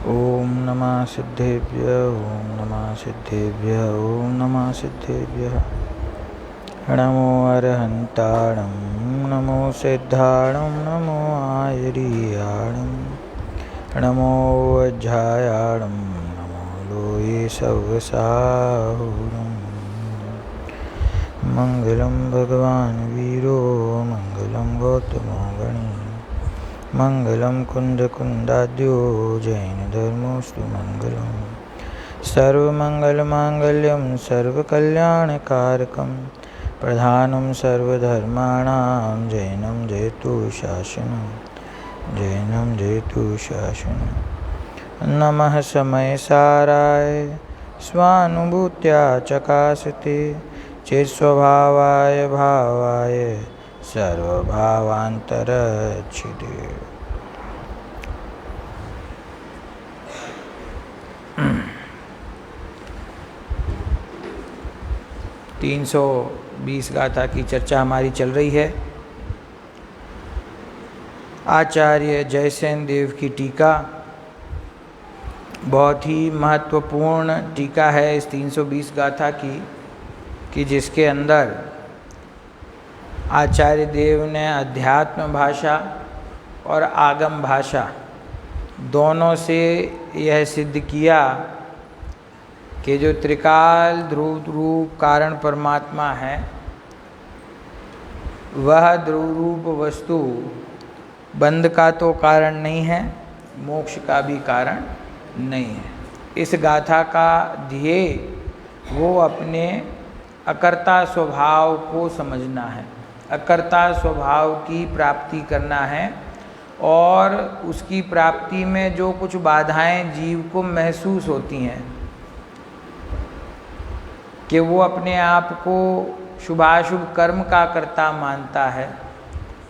ओम नमः सिद्धेभ्य ओम नमः सिद्धेभ्य ओम नमः सिद्धेभ्य। नमो अरहन्ताणं नमो सिद्धाणं नमो आयर्याणं नमो वज्रायाणं नमो लोये सवसाहुरम्। मंगलं भगवान् वीरो मंगलं गौतमो गणी मंगलं कुन्दकुन्दाद्यो जैनधर्मोऽस्तु मंगलम्। सर्वमङ्गलमाङ्गल्यं सर्वकल्याणकारकं प्रधानं सर्वधर्माणां जैनं जयतु शासनं जैनं जयतु शासनं। नमः समयसाराय स्वानुभूत्या चकासते चित्स्वभावाय भावाय सर्वभावान्तरच्छिदे। 320 गाथा की चर्चा हमारी चल रही है। आचार्य जयसेन देव की टीका बहुत ही महत्वपूर्ण टीका है इस 320 गाथा की, कि जिसके अंदर आचार्य देव ने अध्यात्म भाषा और आगम भाषा दोनों से यह सिद्ध किया कि जो त्रिकाल ध्रुव रूप कारण परमात्मा है, वह ध्रुव रूप वस्तु बंध का तो कारण नहीं है, मोक्ष का भी कारण नहीं है। इस गाथा का ध्येय वो अपने अकर्ता स्वभाव को समझना है, अकर्ता स्वभाव की प्राप्ति करना है, और उसकी प्राप्ति में जो कुछ बाधाएं जीव को महसूस होती हैं कि वो अपने आप को शुभाशुभ कर्म का कर्ता मानता है,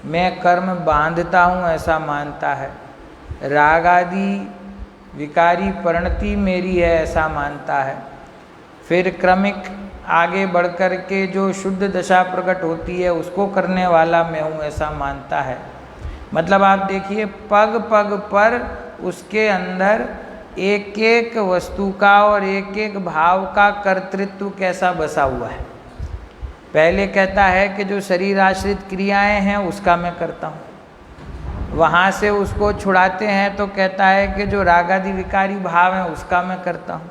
मैं कर्म बांधता हूँ ऐसा मानता है, राग आदि विकारी परिणति मेरी है ऐसा मानता है, फिर क्रमिक आगे बढ़कर के जो शुद्ध दशा प्रकट होती है उसको करने वाला मैं हूँ ऐसा मानता है। मतलब आप देखिए पग पग पर उसके अंदर एक एक वस्तु का और एक एक भाव का कर्तृत्व कैसा बसा हुआ है। पहले कहता है कि जो शरीर आश्रित क्रियाएं हैं उसका मैं करता हूँ, वहाँ से उसको छुड़ाते हैं तो कहता है कि जो रागादि विकारी भाव हैं उसका मैं करता हूँ,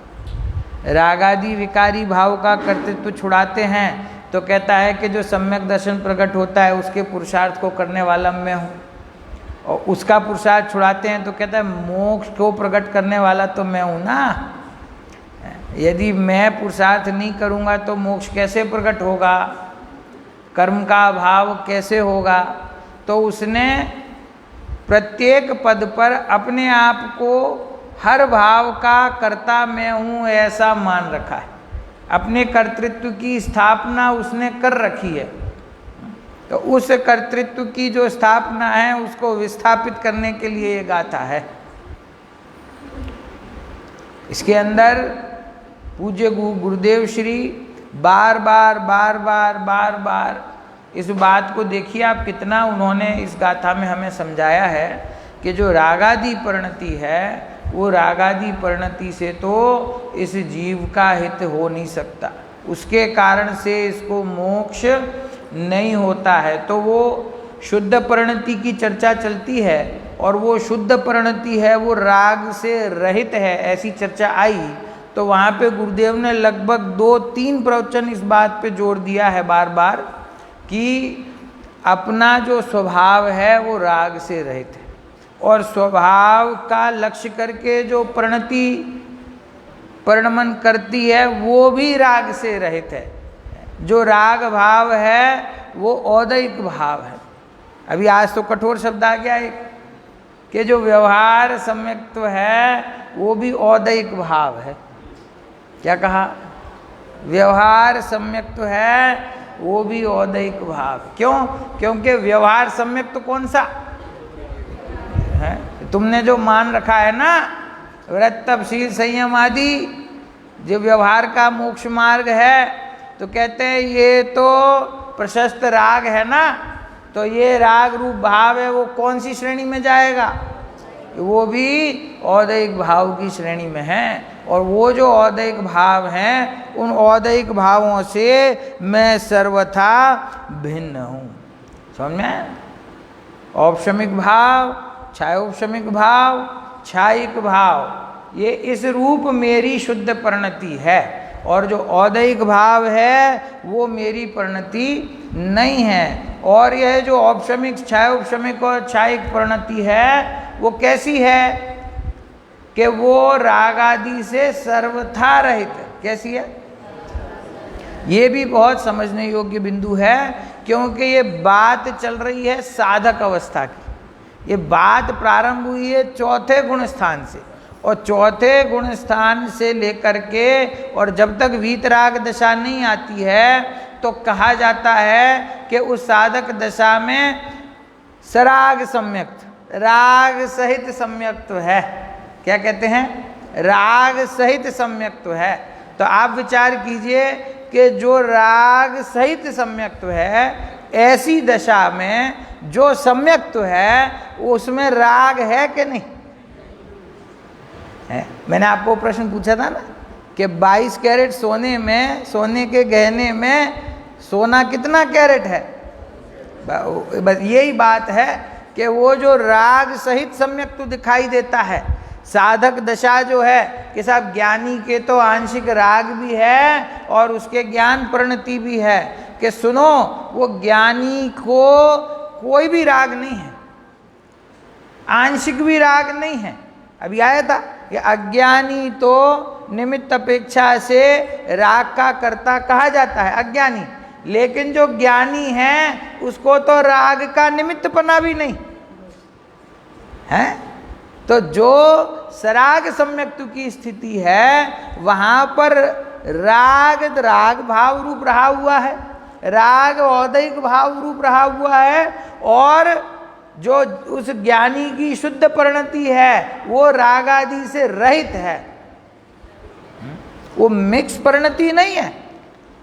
रागादि विकारी भाव का कर्तृत्व छुड़ाते हैं तो कहता है कि जो सम्यक दर्शन प्रकट होता है उसके पुरुषार्थ को करने वाला मैं हूँ, और उसका पुरुषार्थ छुड़ाते हैं तो कहता है मोक्ष को प्रकट करने वाला तो मैं हूँ ना। यदि मैं पुरुषार्थ नहीं करूँगा तो मोक्ष कैसे प्रकट होगा, कर्म का अभाव कैसे होगा। तो उसने प्रत्येक पद पर अपने आप को हर भाव का कर्ता मैं हूँ ऐसा मान रखा है, अपने कर्तृत्व की स्थापना उसने कर रखी है। तो उस कर्तृत्व की जो स्थापना है उसको विस्थापित करने के लिए ये गाथा है। इसके अंदर पूज्य गुरुदेव श्री बार बार इस बात को देखिए आप, कितना उन्होंने इस गाथा में हमें समझाया है कि जो रागादि परिणति है वो रागादि परिणति से तो इस जीव का हित हो नहीं सकता, उसके कारण से इसको मोक्ष नहीं होता है। तो वो शुद्ध परिणति की चर्चा चलती है, और वो शुद्ध परिणति है वो राग से रहित है ऐसी चर्चा आई, तो वहाँ पे गुरुदेव ने लगभग 2-3 प्रवचन इस बात पे जोर दिया है बार बार कि अपना जो स्वभाव है वो राग से रहित है, और स्वभाव का लक्ष्य करके जो परिणमन करती है वो भी राग से रहित है। जो राग भाव है वो औदैहिक भाव है। अभी आज तो कठोर शब्द आ गया एक, कि जो व्यवहार सम्यक्त्व है वो भी औदैहिक भाव है। क्या कहा? व्यवहार सम्यक्त्व है वो भी औदैहिक भाव। क्यों? क्योंकि व्यवहार सम्यक्त्व कौन सा है? तुमने जो मान रखा है ना व्रत तप शील संयम आदि, जो व्यवहार का मोक्ष मार्ग है, तो कहते हैं ये तो प्रशस्त राग है ना, तो ये राग रूप भाव है वो कौन सी श्रेणी में जाएगा? वो भी औदैहिक भाव की श्रेणी में हैं। और वो जो औदैहिक भाव हैं, उन औदैहिक भावों से मैं सर्वथा भिन्न हूँ। समझ में? औपशमिक भाव, छायोपशमिक भाव, छायिक भाव, ये इस रूप मेरी शुद्ध परिणति है। और जो औदैहिक भाव है वो मेरी परिणति नहीं है। और यह जो औपशमिक, छायोपशमिक और छायिक परिणति है वो कैसी है कि वो राग आदि से सर्वथा रहित है। कैसी है? ये भी बहुत समझने योग्य बिंदु है, क्योंकि ये बात चल रही है साधक अवस्था की। ये बात प्रारंभ हुई है चौथे गुण स्थान से, और चौथे गुण स्थान से लेकर के और जब तक वीतराग दशा नहीं आती है तो कहा जाता है कि उस साधक दशा में सराग सम्यक्त, राग सहित सम्यक्त्व है। क्या कहते हैं? राग सहित सम्यक्त्व है। तो आप विचार कीजिए कि जो राग सहित सम्यक्त्व है, ऐसी दशा में जो सम्यक्त्व है उसमें राग है कि नहीं है? मैंने आपको प्रश्न पूछा था ना कि 22 कैरेट सोने में, सोने के गहने में सोना कितना कैरेट है? बस यही बात है कि वो जो राग सहित सम्यक्त्व दिखाई देता है, साधक दशा जो है कि साहब ज्ञानी के तो आंशिक राग भी है और उसके ज्ञान परिणति भी है, कि सुनो वो ज्ञानी को कोई भी राग नहीं है, आंशिक भी राग नहीं है। अभी आया था कि अज्ञानी तो निमित्त अपेक्षा से राग का कर्ता कहा जाता है, अज्ञानी। लेकिन जो ज्ञानी है उसको तो राग का निमित्तपना भी नहीं है। तो जो सराग सम्यक्त्व की स्थिति है वहाँ पर राग भाव रूप रहा हुआ है, राग औदैहिक भाव रूप रहा हुआ है, और जो उस ज्ञानी की शुद्ध परिणति है वो राग आदि से रहित है। वो मिक्स परिणति नहीं है,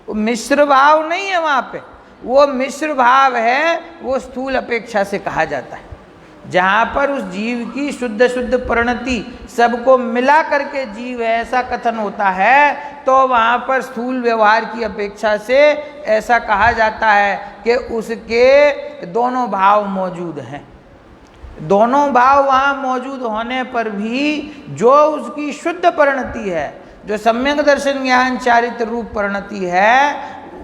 वो मिश्र भाव नहीं है। वहाँ पे वो मिश्र भाव है, वो स्थूल अपेक्षा से कहा जाता है। जहाँ पर उस जीव की शुद्ध शुद्ध परिणति सबको मिला करके जीव है ऐसा कथन होता है, तो वहाँ पर स्थूल व्यवहार की अपेक्षा से ऐसा कहा जाता है कि उसके दोनों भाव मौजूद हैं। दोनों भाव वहाँ मौजूद होने पर भी जो उसकी शुद्ध परिणति है, जो सम्यक दर्शन ज्ञान चारित्र रूप परिणति है,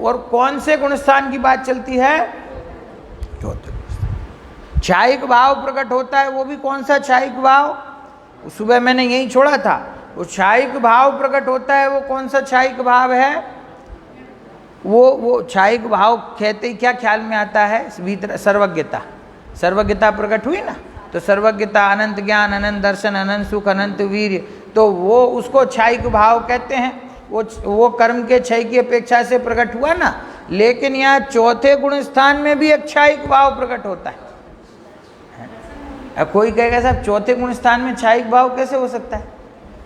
और कौन से गुणस्थान की बात चलती है? चौथे। छायिक भाव प्रकट होता है, वो भी कौन सा छायिक भाव? सुबह मैंने यही छोड़ा था। वो छायिक भाव प्रकट होता है, वो कौन सा छायिक भाव है? वो छायिक भाव कहते ही क्या ख्याल में आता है? सर्वज्ञता। सर्वज्ञता प्रकट हुई ना, तो सर्वज्ञता, अनंत ज्ञान, अनंत दर्शन, अनंत सुख, अनंत वीर्य, तो वो उसको छायिक भाव कहते हैं। वो कर्म के क्षय की अपेक्षा से प्रकट हुआ ना। लेकिन यहाँ चौथे गुण स्थान में भी एक छायिक भाव प्रकट होता है। अब कोई कहेगा साहब चौथे गुण स्थान में छायिक भाव कैसे हो सकता है?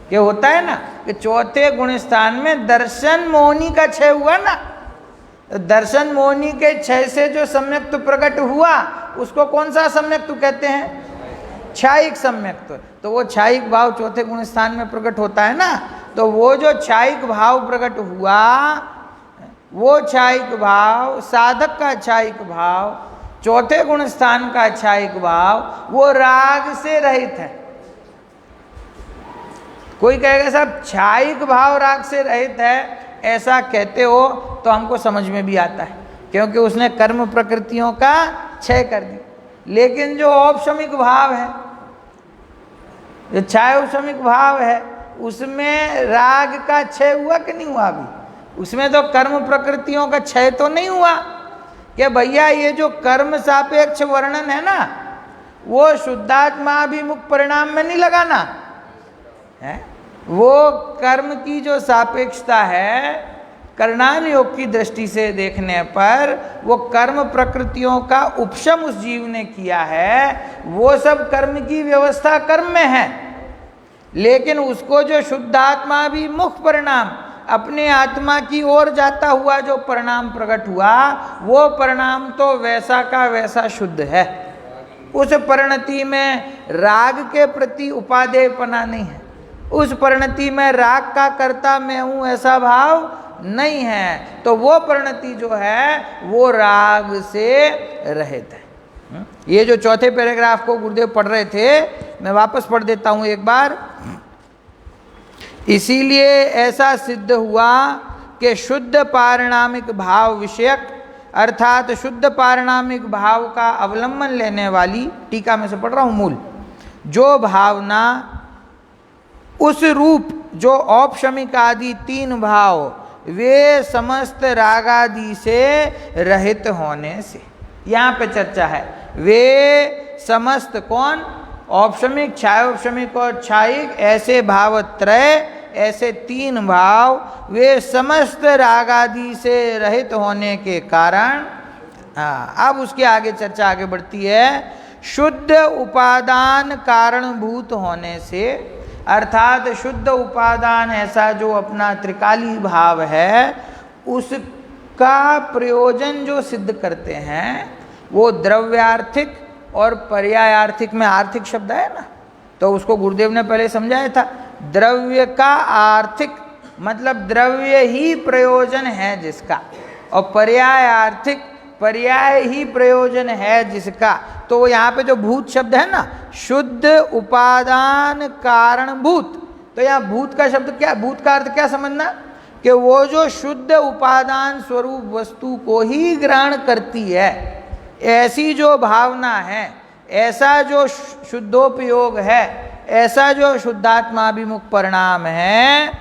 क्या होता है ना कि चौथे गुण स्थान में दर्शन मोहिनी का क्षय हुआ ना, दर्शन मोहिनी के क्षय से जो सम्यक्त्व प्रकट हुआ उसको कौन सा सम्यक्त्व कहते हैं? छायिक सम्यक्त्व। तो वो छायिक भाव चौथे गुण स्थान में प्रकट होता है ना। तो वो जो छायिक भाव प्रकट हुआ, वो छायिक भाव, साधक का छायिक भाव, चौथे गुण स्थान का छायिक भाव, वो राग से रहित है। कोई कहेगा साहब छायिक भाव राग से रहित है, ऐसा कहते हो तो हमको समझ में भी आता है, क्योंकि उसने कर्म प्रकृतियों का क्षय कर दी। लेकिन जो औपशमिक भाव है, जो छायोपशमिक भाव है, उसमें राग का क्षय हुआ कि नहीं हुआ? अभी उसमें तो कर्म प्रकृतियों का क्षय तो नहीं हुआ। कि भैया ये जो कर्म सापेक्ष वर्णन है ना, वो शुद्धात्माभिमुख परिणाम में नहीं लगाना है। वो कर्म की जो सापेक्षता है, करणान योग की दृष्टि से देखने पर वो कर्म प्रकृतियों का उपशम उस जीव ने किया है, वो सब कर्म की व्यवस्था कर्म में है। लेकिन उसको जो शुद्धात्माभिमुख परिणाम, अपने आत्मा की ओर जाता हुआ जो परिणाम प्रकट हुआ, वो परिणाम तो वैसा का वैसा शुद्ध है। उस परिणति में राग के प्रति उपादेयपना नहीं है, उस परिणति में राग का कर्ता मैं हूं ऐसा भाव नहीं है। तो वो परिणति जो है वो राग से रहित है। ये जो चौथे पैराग्राफ को गुरुदेव पढ़ रहे थे, मैं वापस पढ़ देता हूं एक बार। इसीलिए ऐसा सिद्ध हुआ कि शुद्ध पारिणामिक भाव विषयक अर्थात शुद्ध पारिणामिक भाव का अवलंबन लेने वाली, टीका में से पढ़ रहा हूं मूल, जो भावना उस रूप जो औपशमिक आदि तीन भाव वे समस्त रागादि से रहित होने से, यहाँ पे चर्चा है, वे समस्त कौन, औपशमिक, छायोपशमिक और छायिक, ऐसे भावत्रय, ऐसे तीन भाव वे समस्त रागादि से रहित होने के कारण, अब उसके आगे चर्चा आगे बढ़ती है, शुद्ध उपादान कारणभूत होने से, अर्थात शुद्ध उपादान ऐसा जो अपना त्रिकाली भाव है उसका प्रयोजन जो सिद्ध करते हैं वो द्रव्यार्थिक और पर्यायार्थिक में आर्थिक शब्द है ना, तो उसको गुरुदेव ने पहले समझाया था। द्रव्य का आर्थिक मतलब द्रव्य ही प्रयोजन है जिसका, और पर्याय आर्थिक पर्याय ही प्रयोजन है जिसका। तो यहाँ पे जो भूत शब्द है ना, शुद्ध उपादान कारणभूत, तो यहाँ भूत का शब्द क्या, भूत का अर्थ क्या समझना कि वो जो शुद्ध उपादान स्वरूप वस्तु को ही ग्रहण करती है, ऐसी जो भावना है, ऐसा जो शुद्धोपयोग है, ऐसा जो शुद्धात्माभिमुख परिणाम है,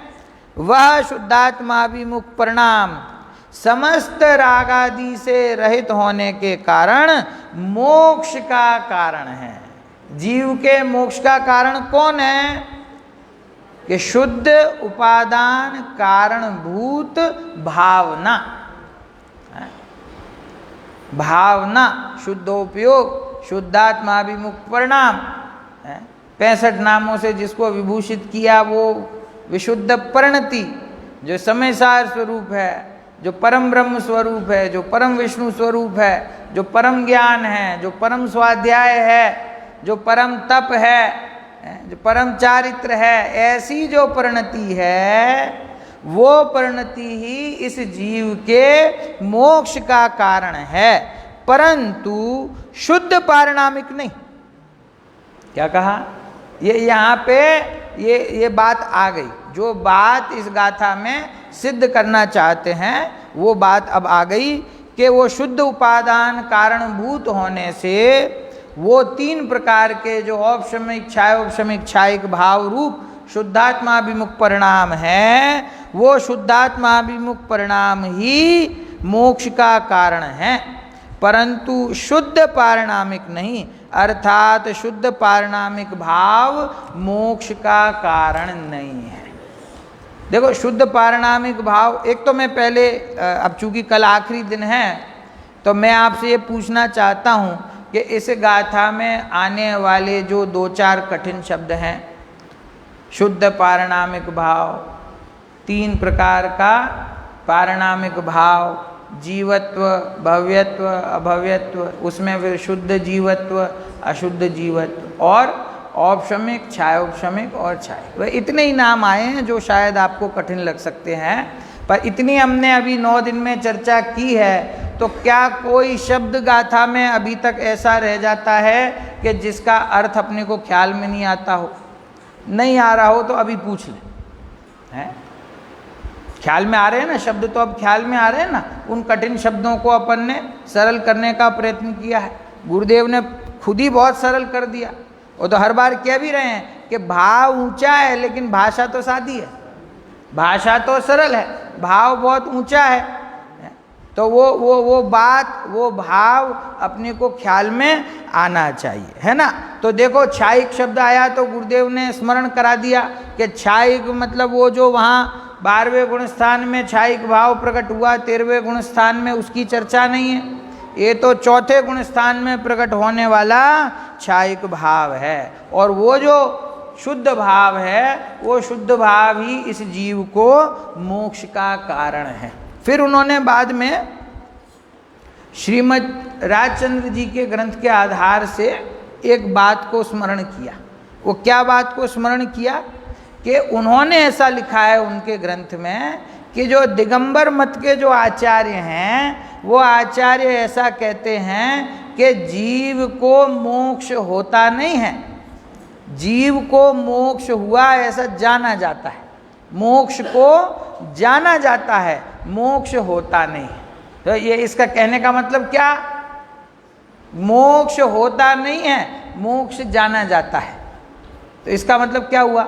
वह शुद्धात्माभिमुख परिणाम समस्त रागादि से रहित होने के कारण मोक्ष का कारण है। जीव के मोक्ष का कारण कौन है कि शुद्ध उपादान कारणभूत भावना, भावना शुद्धोपयोग शुद्धात्माभिमुख परिणाम, 65 नामों से जिसको विभूषित किया वो विशुद्ध परिणति, जो समयसार स्वरूप है, जो परम ब्रह्म स्वरूप है, जो परम विष्णु स्वरूप है, जो परम ज्ञान है, जो परम स्वाध्याय है, जो परम तप है, जो परम चारित्र है, ऐसी जो परिणति है वो परिणति ही इस जीव के मोक्ष का कारण है, परंतु शुद्ध पारिणामिक नहीं। क्या कहा, ये यहाँ पे ये बात आ गई, जो बात इस गाथा में सिद्ध करना चाहते हैं वो बात अब आ गई कि वो शुद्ध उपादान कारणभूत होने से वो तीन प्रकार के जो औपशमिक छायोपशमिक छायिक भाव रूप शुद्धात्माभिमुख परिणाम है, वो शुद्धात्माभिमुख परिणाम ही मोक्ष का कारण है, परंतु शुद्ध पारिणामिक नहीं, अर्थात शुद्ध पारिणामिक भाव मोक्ष का कारण नहीं है। देखो शुद्ध पारिणामिक भाव, एक तो मैं पहले, अब चूंकि कल आखिरी दिन है तो मैं आपसे ये पूछना चाहता हूँ कि इस गाथा में आने वाले जो 2-4 कठिन शब्द हैं, शुद्ध पारिणामिक भाव, 3 प्रकार का पारिणामिक भाव, जीवत्व, भव्यत्व, अभव्यत्व, उसमें फिर शुद्ध जीवत्व, अशुद्ध जीवत्व, और औपशमिक, छायोपशमिक और छाय, वह इतने ही नाम आए हैं जो शायद आपको कठिन लग सकते हैं, पर इतनी हमने अभी 9 दिन में चर्चा की है। तो क्या कोई शब्द गाथा में अभी तक ऐसा रह जाता है कि जिसका अर्थ अपने को ख्याल में नहीं आता हो? नहीं आ रहा हो तो अभी पूछ लें, हैं? ख्याल में आ रहे हैं ना शब्द, तो अब ख्याल में आ रहे हैं ना। उन कठिन शब्दों को अपन ने सरल करने का प्रयत्न किया है, गुरुदेव ने खुद ही बहुत सरल कर दिया। वो तो हर बार कह भी रहे हैं कि भाव ऊंचा है लेकिन भाषा तो सादी है, भाषा तो सरल है, भाव बहुत ऊंचा है। तो वो बात, वो भाव अपने को ख्याल में आना चाहिए, है ना। तो देखो छायिक शब्द आया तो गुरुदेव ने स्मरण करा दिया कि छायिक मतलब वो जो वहाँ 12वें गुण स्थान में छायिक भाव प्रकट हुआ, 13वें गुण स्थान में उसकी चर्चा नहीं है, ये तो 4थे गुण स्थान में प्रकट होने वाला छायिक भाव है। और वो जो शुद्ध भाव है, वो शुद्ध भाव ही इस जीव को मोक्ष का कारण है। फिर उन्होंने बाद में श्रीमद् राजचंद्र जी के ग्रंथ के आधार से एक बात को स्मरण किया। वो क्या बात को स्मरण किया कि उन्होंने ऐसा लिखा है उनके ग्रंथ में कि जो दिगंबर मत के जो आचार्य हैं वो आचार्य ऐसा कहते हैं कि जीव को मोक्ष होता नहीं है, जीव को मोक्ष हुआ ऐसा जाना जाता है, मोक्ष को जाना जाता है, मोक्ष होता नहीं है। तो ये इसका कहने का मतलब क्या, मोक्ष होता नहीं है, मोक्ष जाना जाता है। तो इसका मतलब क्या हुआ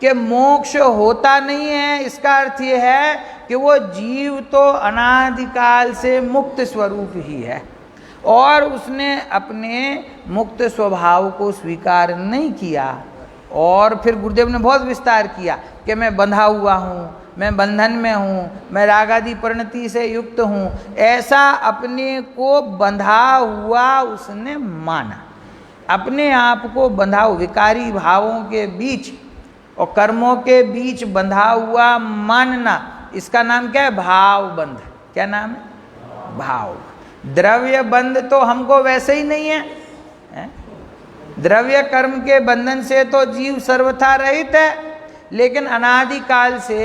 कि मोक्ष होता नहीं है, इसका अर्थ ये है कि वो जीव तो अनादिकाल से मुक्त स्वरूप ही है और उसने अपने मुक्त स्वभाव को स्वीकार नहीं किया। और फिर गुरुदेव ने बहुत विस्तार किया कि मैं बंधा हुआ हूँ, मैं बंधन में हूँ, मैं रागादि परिणति से युक्त हूँ, ऐसा अपने को बंधा हुआ उसने माना। अपने आप को बंधा हुआ, विकारी भावों के बीच और कर्मों के बीच बंधा हुआ मानना, इसका नाम क्या है, भाव बंध। क्या नाम है, भाव। द्रव्य बंध तो हमको वैसे ही नहीं है, द्रव्य कर्म के बंधन से तो जीव सर्वथा रहित है, लेकिन अनादिकाल से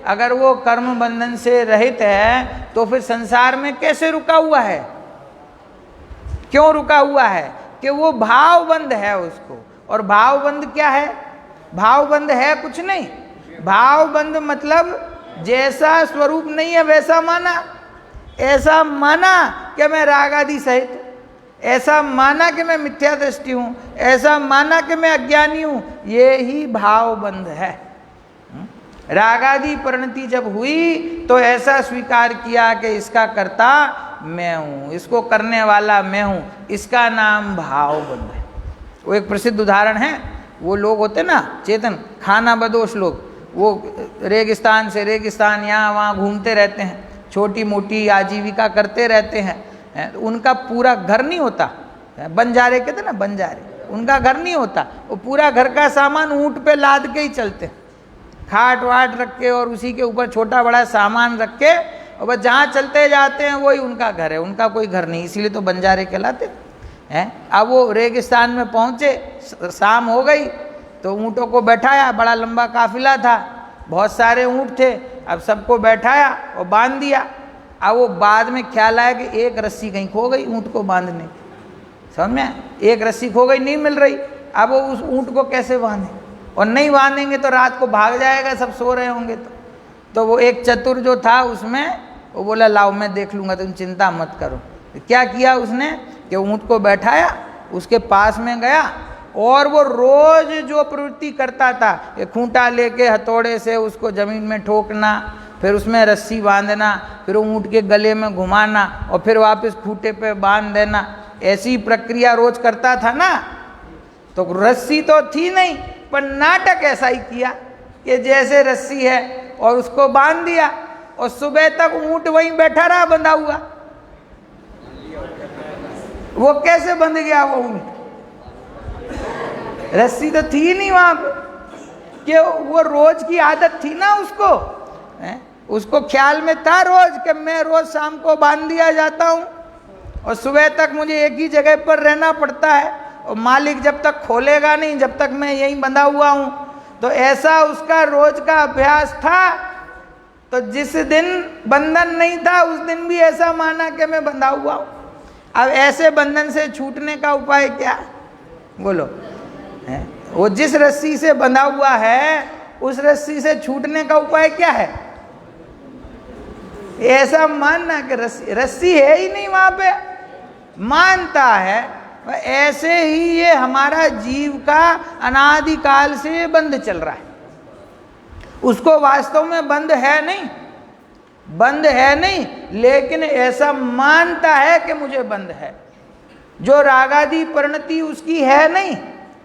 अगर वो कर्म बंधन से रहित है तो फिर संसार में कैसे रुका हुआ है, क्यों रुका हुआ है कि वो भावबंध है उसको। और भावबंध क्या है, भावबंध है कुछ नहीं, भावबंध मतलब जैसा स्वरूप नहीं है वैसा माना, ऐसा माना कि मैं राग आदि सहित, ऐसा माना कि मैं मिथ्या दृष्टि हूँ, ऐसा माना कि मैं अज्ञानी हूँ, ये ही भावबंध है। रागादि परिणति जब हुई तो ऐसा स्वीकार किया कि इसका कर्ता मैं हूँ, इसको करने वाला मैं हूँ, इसका नाम भावबंध है। वो एक प्रसिद्ध उदाहरण है, वो लोग होते ना चेतन खाना बदोश लोग, वो रेगिस्तान से रेगिस्तान यहाँ वहाँ घूमते रहते हैं, छोटी मोटी आजीविका करते रहते हैं, उनका पूरा घर नहीं होता, बंजारे कहते ना बंजारे, उनका घर नहीं होता, वो पूरा घर का सामान ऊँट पे लाद के ही चलते, खाट वाट रख के और उसी के ऊपर छोटा बड़ा सामान रख के, और बस जहाँ चलते जाते हैं वही उनका घर है, उनका कोई घर नहीं, इसीलिए तो बंजारे कहलाते हैं। अब वो रेगिस्तान में पहुँचे, शाम हो गई तो ऊँटों को बैठाया, बड़ा लंबा काफिला था, बहुत सारे ऊँट थे, अब सबको बैठाया और बांध दिया। अब वो बाद में ख्याल आया कि एक रस्सी कहीं खो गई ऊँट को बांधने की, समझ में, एक रस्सी खो गई, नहीं मिल रही, अब वो उस ऊँट को कैसे बांधे, और नहीं बांधेंगे तो रात को भाग जाएगा, सब सो रहे होंगे। तो वो एक चतुर जो था उसमें, वो बोला लाओ मैं देख लूँगा, तुम चिंता मत करो। क्या किया उसने कि ऊँट को बैठाया, उसके पास में गया और वो रोज जो प्रवृत्ति करता था, ये खूंटा लेके हथौड़े से उसको ज़मीन में ठोकना, फिर उसमें रस्सी बांधना, फिर ऊँट के गले में घुमाना और फिर वापस खूंटे पे बांध देना, ऐसी प्रक्रिया रोज करता था ना। तो रस्सी तो थी नहीं, पर नाटक ऐसा ही किया कि जैसे रस्सी है और उसको बांध दिया, और सुबह तक ऊँट वहीं बैठा रहा बंधा हुआ। वो कैसे बंध गया वो ऊँट, रस्सी तो थी नहीं वहां पे, कि वो रोज की आदत थी ना उसको, उसको ख्याल में था रोज कि मैं रोज शाम को बांध दिया जाता हूँ और सुबह तक मुझे एक ही जगह पर रहना पड़ता है, और मालिक जब तक खोलेगा नहीं जब तक मैं यहीं बंधा हुआ हूँ। तो ऐसा उसका रोज का अभ्यास था। तो जिस दिन बंधन नहीं था उस दिन भी ऐसा माना कि मैं बंधा हुआ हूँ। अब ऐसे बंधन से छूटने का उपाय क्या, बोलो, वो जिस रस्सी से बंधा हुआ है उस रस्सी से छूटने का उपाय क्या है, ऐसा मानना कि रस्सी है ही नहीं वहां पे, मानता है। ऐसे ही ये हमारा जीव का अनादिकाल से बंध चल रहा है, उसको वास्तव में बंध है नहीं, बंध है नहीं, लेकिन ऐसा मानता है कि मुझे बंध है। जो रागादि परिणति उसकी है नहीं,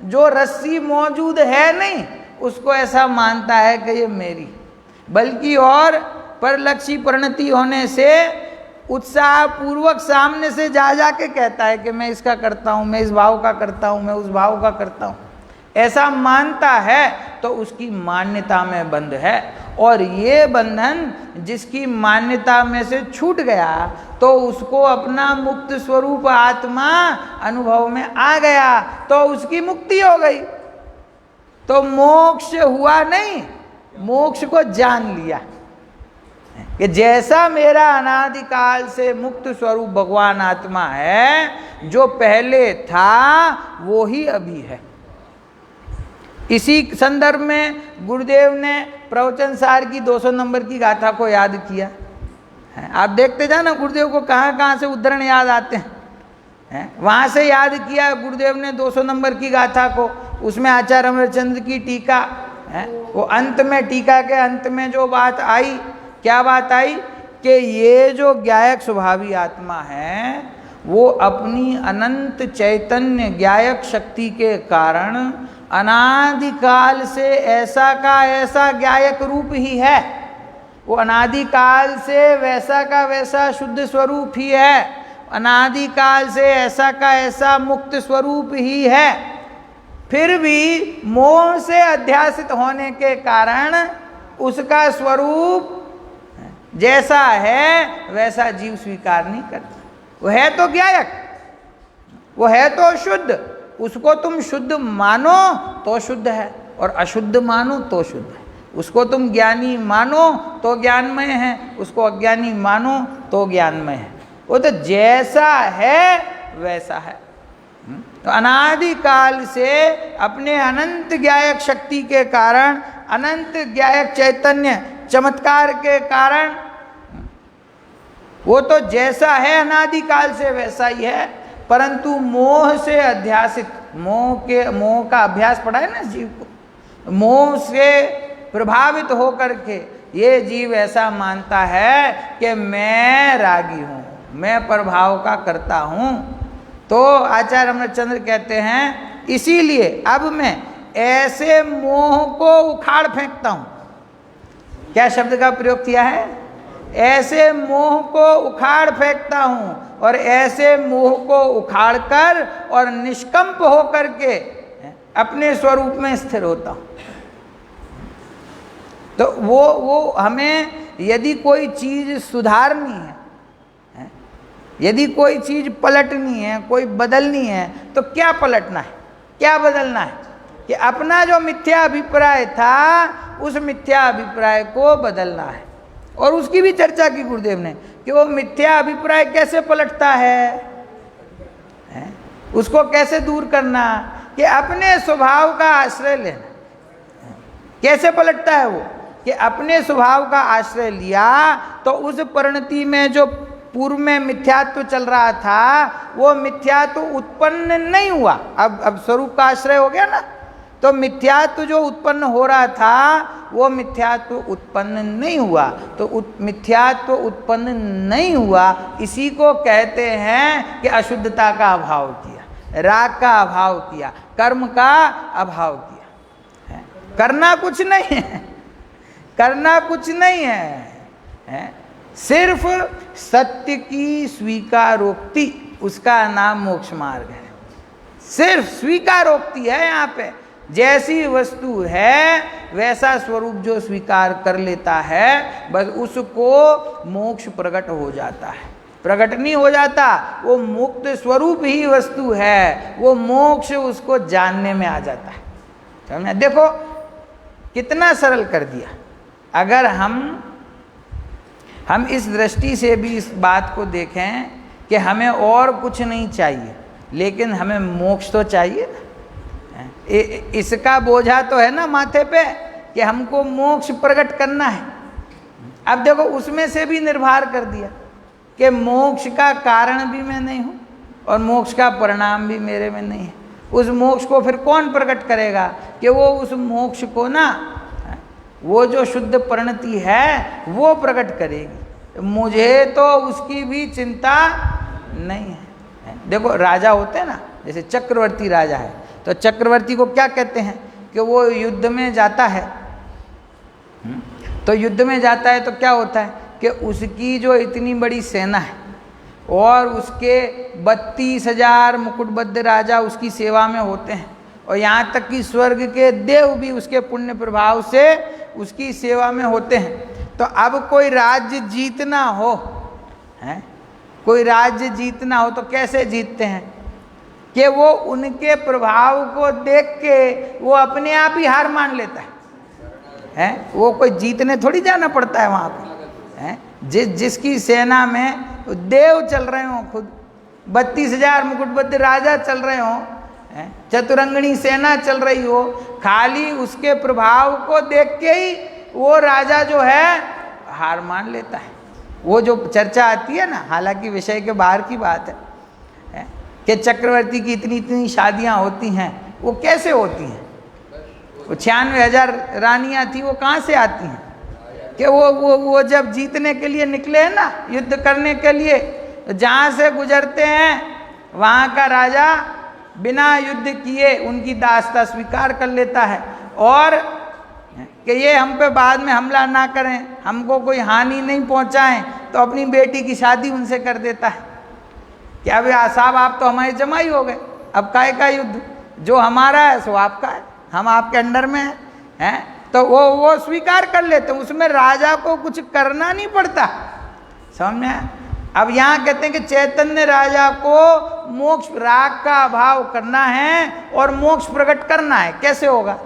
जो रस्सी मौजूद है नहीं, उसको ऐसा मानता है कि ये मेरी, बल्कि और परलक्षी परिणति होने से उत्साह पूर्वक सामने से जा जा के कहता है कि मैं इसका करता हूँ, मैं इस भाव का करता हूँ, मैं उस भाव का करता हूँ, ऐसा मानता है। तो उसकी मान्यता में बंध है। और ये बंधन जिसकी मान्यता में से छूट गया तो उसको अपना मुक्त स्वरूप आत्मा अनुभव में आ गया, तो उसकी मुक्ति हो गई। तो मोक्ष हुआ नहीं, मोक्ष को जान लिया कि जैसा मेरा अनादिकाल से मुक्त स्वरूप भगवान आत्मा है, जो पहले था वो ही अभी है। इसी संदर्भ में गुरुदेव ने प्रवचन सार की 200 नंबर की गाथा को याद किया है। आप देखते जाना गुरुदेव को कहाँ कहाँ से उद्धरण याद आते हैं, वहाँ से याद किया गुरुदेव ने 200 नंबर की गाथा को। उसमें आचार्य अमरचंद्र की टीका है, वो अंत में, टीका के अंत में जो बात आई, क्या बात आई कि ये जो ज्ञायक स्वभावी आत्मा है वो अपनी अनंत चैतन्य ज्ञायक शक्ति के कारण अनादिकाल से ऐसा का ऐसा ज्ञायक रूप ही है। वो अनादिकाल से वैसा का वैसा शुद्ध स्वरूप ही है, अनादिकाल से ऐसा का ऐसा मुक्त स्वरूप ही है। फिर भी मोह से अध्यासित होने के कारण उसका स्वरूप जैसा है वैसा जीव स्वीकार नहीं करता। वो है तो ज्ञायक, वो है तो शुद्ध, उसको तुम शुद्ध मानो तो शुद्ध है और अशुद्ध मानो तो शुद्ध है। उसको तुम ज्ञानी मानो तो ज्ञानमय है, उसको अज्ञानी मानो तो ज्ञानमय है। वो तो जैसा है वैसा है। तो अनादिकाल से अपने अनंत ज्ञायक शक्ति के कारण, अनंत ज्ञायक चैतन्य चमत्कार के कारण वो तो जैसा है अनादिकाल से वैसा ही है, परंतु मोह से अध्यासित, मोह का अभ्यास पड़ा है ना जीव को, मोह से प्रभावित होकर के ये जीव ऐसा मानता है कि मैं रागी हूँ, मैं प्रभाव का करता हूँ। तो आचार्य अमरचंद्र कहते हैं इसीलिए अब मैं ऐसे मोह को उखाड़ फेंकता हूँ। क्या शब्द का प्रयोग किया है? ऐसे मोह को उखाड़ फेंकता हूँ और ऐसे मोह को उखाड़कर और निष्कंप होकर के अपने स्वरूप में स्थिर होता हूँ। तो वो हमें यदि कोई चीज़ सुधारनी है, यदि कोई चीज़ पलटनी है, कोई बदलनी है, तो क्या पलटना है, क्या बदलना है? कि अपना जो मिथ्या अभिप्राय था उस मिथ्या अभिप्राय को बदलना है। और उसकी भी चर्चा की गुरुदेव ने कि वो मिथ्या अभिप्राय कैसे पलटता है, उसको कैसे दूर करना, कि अपने स्वभाव का आश्रय लेना। कैसे पलटता है वो? कि अपने स्वभाव का आश्रय लिया तो उस परिणति में जो पूर्व में मिथ्यात्व चल रहा था वो मिथ्यात्व उत्पन्न नहीं हुआ। अब स्वरूप का आश्रय हो गया ना, तो मिथ्यात्व जो उत्पन्न हो रहा था वो मिथ्यात्व उत्पन्न नहीं हुआ। तो मिथ्यात्व उत्पन्न नहीं हुआ, इसी को कहते हैं कि अशुद्धता का अभाव किया, राग का अभाव किया, कर्म का अभाव किया। करना कुछ नहीं है, करना कुछ नहीं है, सिर्फ सत्य की स्वीकारोक्ति, उसका नाम मोक्ष मार्ग है। सिर्फ स्वीकारोक्ति है यहाँ पे। जैसी वस्तु है वैसा स्वरूप जो स्वीकार कर लेता है बस उसको मोक्ष प्रकट हो जाता है। प्रकट नहीं हो जाता, वो मुक्त स्वरूप ही वस्तु है, वो मोक्ष उसको जानने में आ जाता है। समझे? देखो कितना सरल कर दिया। अगर हम इस दृष्टि से भी इस बात को देखें कि हमें और कुछ नहीं चाहिए लेकिन हमें मोक्ष तो चाहिए ना। इसका बोझा तो है ना माथे पे कि हमको मोक्ष प्रकट करना है। अब देखो उसमें से भी निर्भर कर दिया कि मोक्ष का कारण भी मैं नहीं हूँ और मोक्ष का परिणाम भी मेरे में नहीं है। उस मोक्ष को फिर कौन प्रकट करेगा? कि वो उस मोक्ष को ना, वो जो शुद्ध परिणति है वो प्रकट करेगी। मुझे तो उसकी भी चिंता नहीं है। देखो राजा होते हैं ना, जैसे चक्रवर्ती राजा है, तो चक्रवर्ती को क्या कहते हैं कि वो युद्ध में जाता है। तो युद्ध में जाता है तो क्या होता है कि उसकी जो इतनी बड़ी सेना है और उसके 32,000 मुकुटबद्ध राजा उसकी सेवा में होते हैं और यहाँ तक कि स्वर्ग के देव भी उसके पुण्य प्रभाव से उसकी सेवा में होते हैं। तो अब कोई राज्य जीतना हो, हैं, कोई राज्य जीतना हो तो कैसे जीतते हैं कि वो उनके प्रभाव को देख के वो अपने आप ही हार मान लेता है। वो कोई जीतने थोड़ी जाना पड़ता है वहाँ पे, हैं। जिसकी सेना में देव चल रहे हो, खुद 32,000 मुकुटबद्ध राजा चल रहे हो, चतुरंगणी सेना चल रही हो, खाली उसके प्रभाव को देख के ही वो राजा जो है हार मान लेता है। वो जो चर्चा आती है ना, हालांकि विषय के बाहर की बात है कि चक्रवर्ती की इतनी इतनी शादियां होती हैं, वो कैसे होती हैं? वो 96,000 रानियां थी, वो कहाँ से आती हैं? कि वो जब जीतने के लिए निकले हैं ना, युद्ध करने के लिए, जहाँ से गुजरते हैं वहाँ का राजा बिना युद्ध किए उनकी दास्ता स्वीकार कर लेता है, और कि ये हम पे बाद में हमला ना करें, हमको कोई हानि नहीं पहुँचाएं, तो अपनी बेटी की शादी उनसे कर देता है। क्या भाई साहब, आप तो हमारे जमाई हो गए, अब काहे का युद्ध? जो हमारा है सो आपका है, हम आपके अंडर में हैं। तो वो स्वीकार कर लेते हैं, उसमें राजा को कुछ करना नहीं पड़ता, समझ में? अब यहाँ कहते हैं कि चैतन्य राजा को मोक्ष, राग का अभाव करना है और मोक्ष प्रकट करना है। कैसे होगा?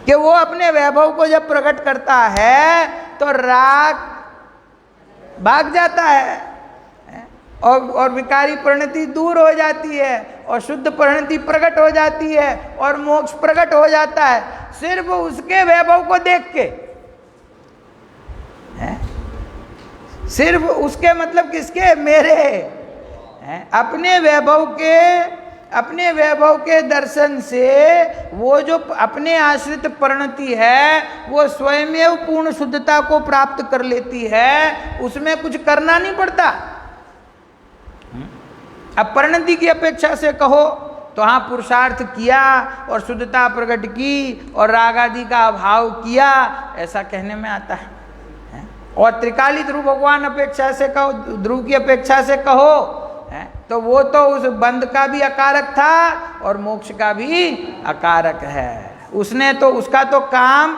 कि वो अपने वैभव को जब प्रकट करता है तो राग भाग जाता है, और विकारी परिणति दूर हो जाती है, और शुद्ध परिणति प्रकट हो जाती है, और मोक्ष प्रकट हो जाता है, सिर्फ उसके वैभव को देख के। सिर्फ उसके मतलब किसके? मेरे। अपने वैभव के दर्शन से वो जो अपने आश्रित परिणति है वो स्वयं पूर्ण शुद्धता को प्राप्त कर लेती है, उसमें कुछ करना नहीं पड़ता। अब परिणति की अपेक्षा से कहो तो हाँ, पुरुषार्थ किया और शुद्धता प्रकट की और राग आदि का अभाव किया, ऐसा कहने में आता है। और त्रिकाली ध्रुव भगवान अपेक्षा से कहो, ध्रुव की अपेक्षा से कहो, तो वो तो उस बंध का भी अकारक था और मोक्ष का भी अकारक है। उसने तो, उसका तो काम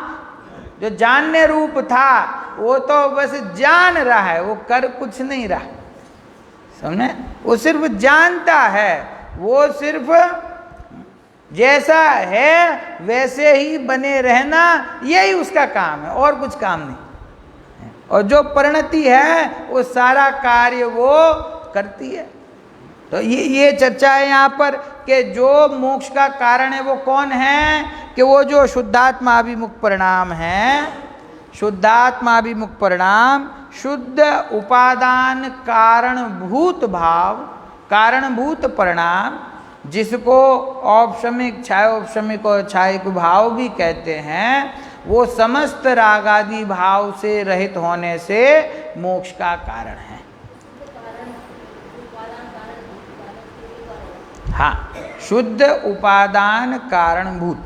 जो जानने रूप था वो तो बस जान रहा है, वो कर कुछ नहीं रहा, समझे? वो सिर्फ जानता है, वो सिर्फ जैसा है वैसे ही बने रहना, यही उसका काम है, और कुछ काम नहीं। और जो परिणति है वो सारा कार्य वो करती है। तो ये चर्चा है यहाँ पर कि जो मोक्ष का कारण है वो कौन है? कि वो जो शुद्धात्माभिमुख परिणाम है, शुद्धात्माभिमुख परिणाम, शुद्ध उपादान कारणभूत भाव, कारणभूत परिणाम, जिसको औपशमिक, छायोपशमिक और छायिक भाव भी कहते हैं, वो समस्त रागादि भाव से रहित होने से मोक्ष का कारण है। हाँ, शुद्ध उपादान कारणभूत,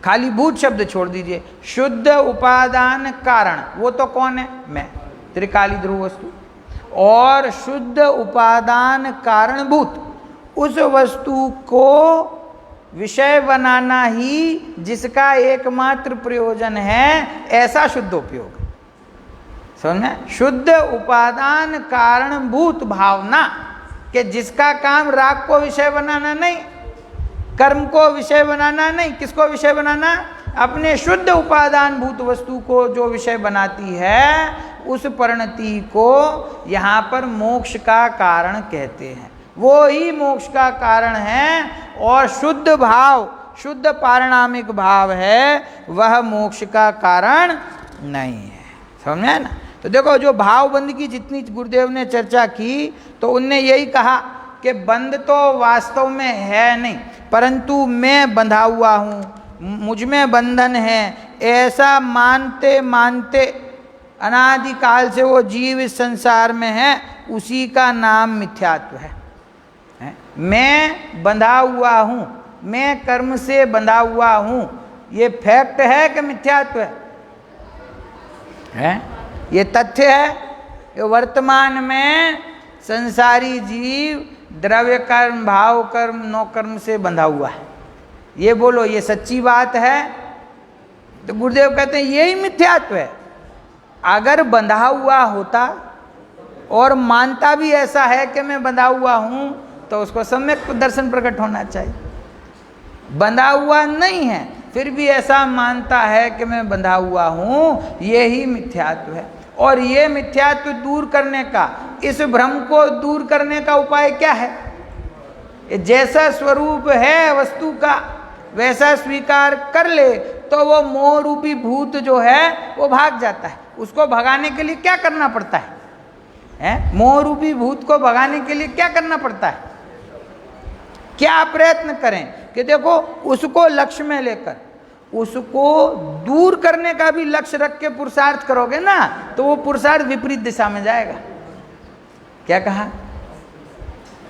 खाली भूत शब्द छोड़ दीजिए, शुद्ध उपादान कारण, वो तो कौन है? मैं, त्रिकाली ध्रुव वस्तु। और शुद्ध उपादान कारणभूत, उस वस्तु को विषय बनाना ही जिसका एकमात्र प्रयोजन है, ऐसा शुद्ध उपयोग। समझ में? शुद्ध उपादान कारणभूत भावना, कि जिसका काम राग को विषय बनाना नहीं, कर्म को विषय बनाना नहीं, किसको विषय बनाना? अपने शुद्ध उपादान भूत वस्तु को जो विषय बनाती है, उस परिणति को यहाँ पर मोक्ष का कारण कहते हैं। वो ही मोक्ष का कारण है, और शुद्ध भाव, शुद्ध पारिणामिक भाव है, वह मोक्ष का कारण नहीं है। समझ में ना? तो देखो, जो भाव बंध की जितनी गुरुदेव ने चर्चा की, तो उनने यही कहा कि बंध तो वास्तव में है नहीं, परंतु मैं बंधा हुआ हूँ, मुझ में बंधन है, ऐसा मानते मानते अनादिकाल से वो जीव इस संसार में है, उसी का नाम मिथ्यात्व है। मैं बंधा हुआ हूँ, मैं कर्म से बंधा हुआ हूँ, ये फैक्ट है कि मिथ्यात्व है? ये तथ्य है कि वर्तमान में संसारी जीव द्रव्य कर्म, भाव कर्म, नौ कर्म से बंधा हुआ है। ये बोलो, ये सच्ची बात है? तो गुरुदेव कहते हैं यही मिथ्यात्व है। अगर बंधा हुआ होता और मानता भी ऐसा है कि मैं बंधा हुआ हूं, तो उसको सम्यक दर्शन प्रकट होना चाहिए। बंधा हुआ नहीं है, फिर भी ऐसा मानता है कि मैं बंधा हुआ हूं, यही मिथ्यात्व है। और ये मिथ्यात्व दूर करने का, इस भ्रम को दूर करने का उपाय क्या है? जैसा स्वरूप है वस्तु का वैसा स्वीकार कर ले, तो वो मोह रूपी भूत जो है वो भाग जाता है। उसको भगाने के लिए क्या करना पड़ता है? मोह रूपी भूत को भगाने के लिए क्या करना पड़ता है? क्या प्रयत्न करें कि देखो, उसको लक्ष्य में लेकर उसको दूर करने का भी लक्ष्य रख के पुरुषार्थ करोगे ना, तो वो पुरुषार्थ विपरीत दिशा में जाएगा। क्या कहा?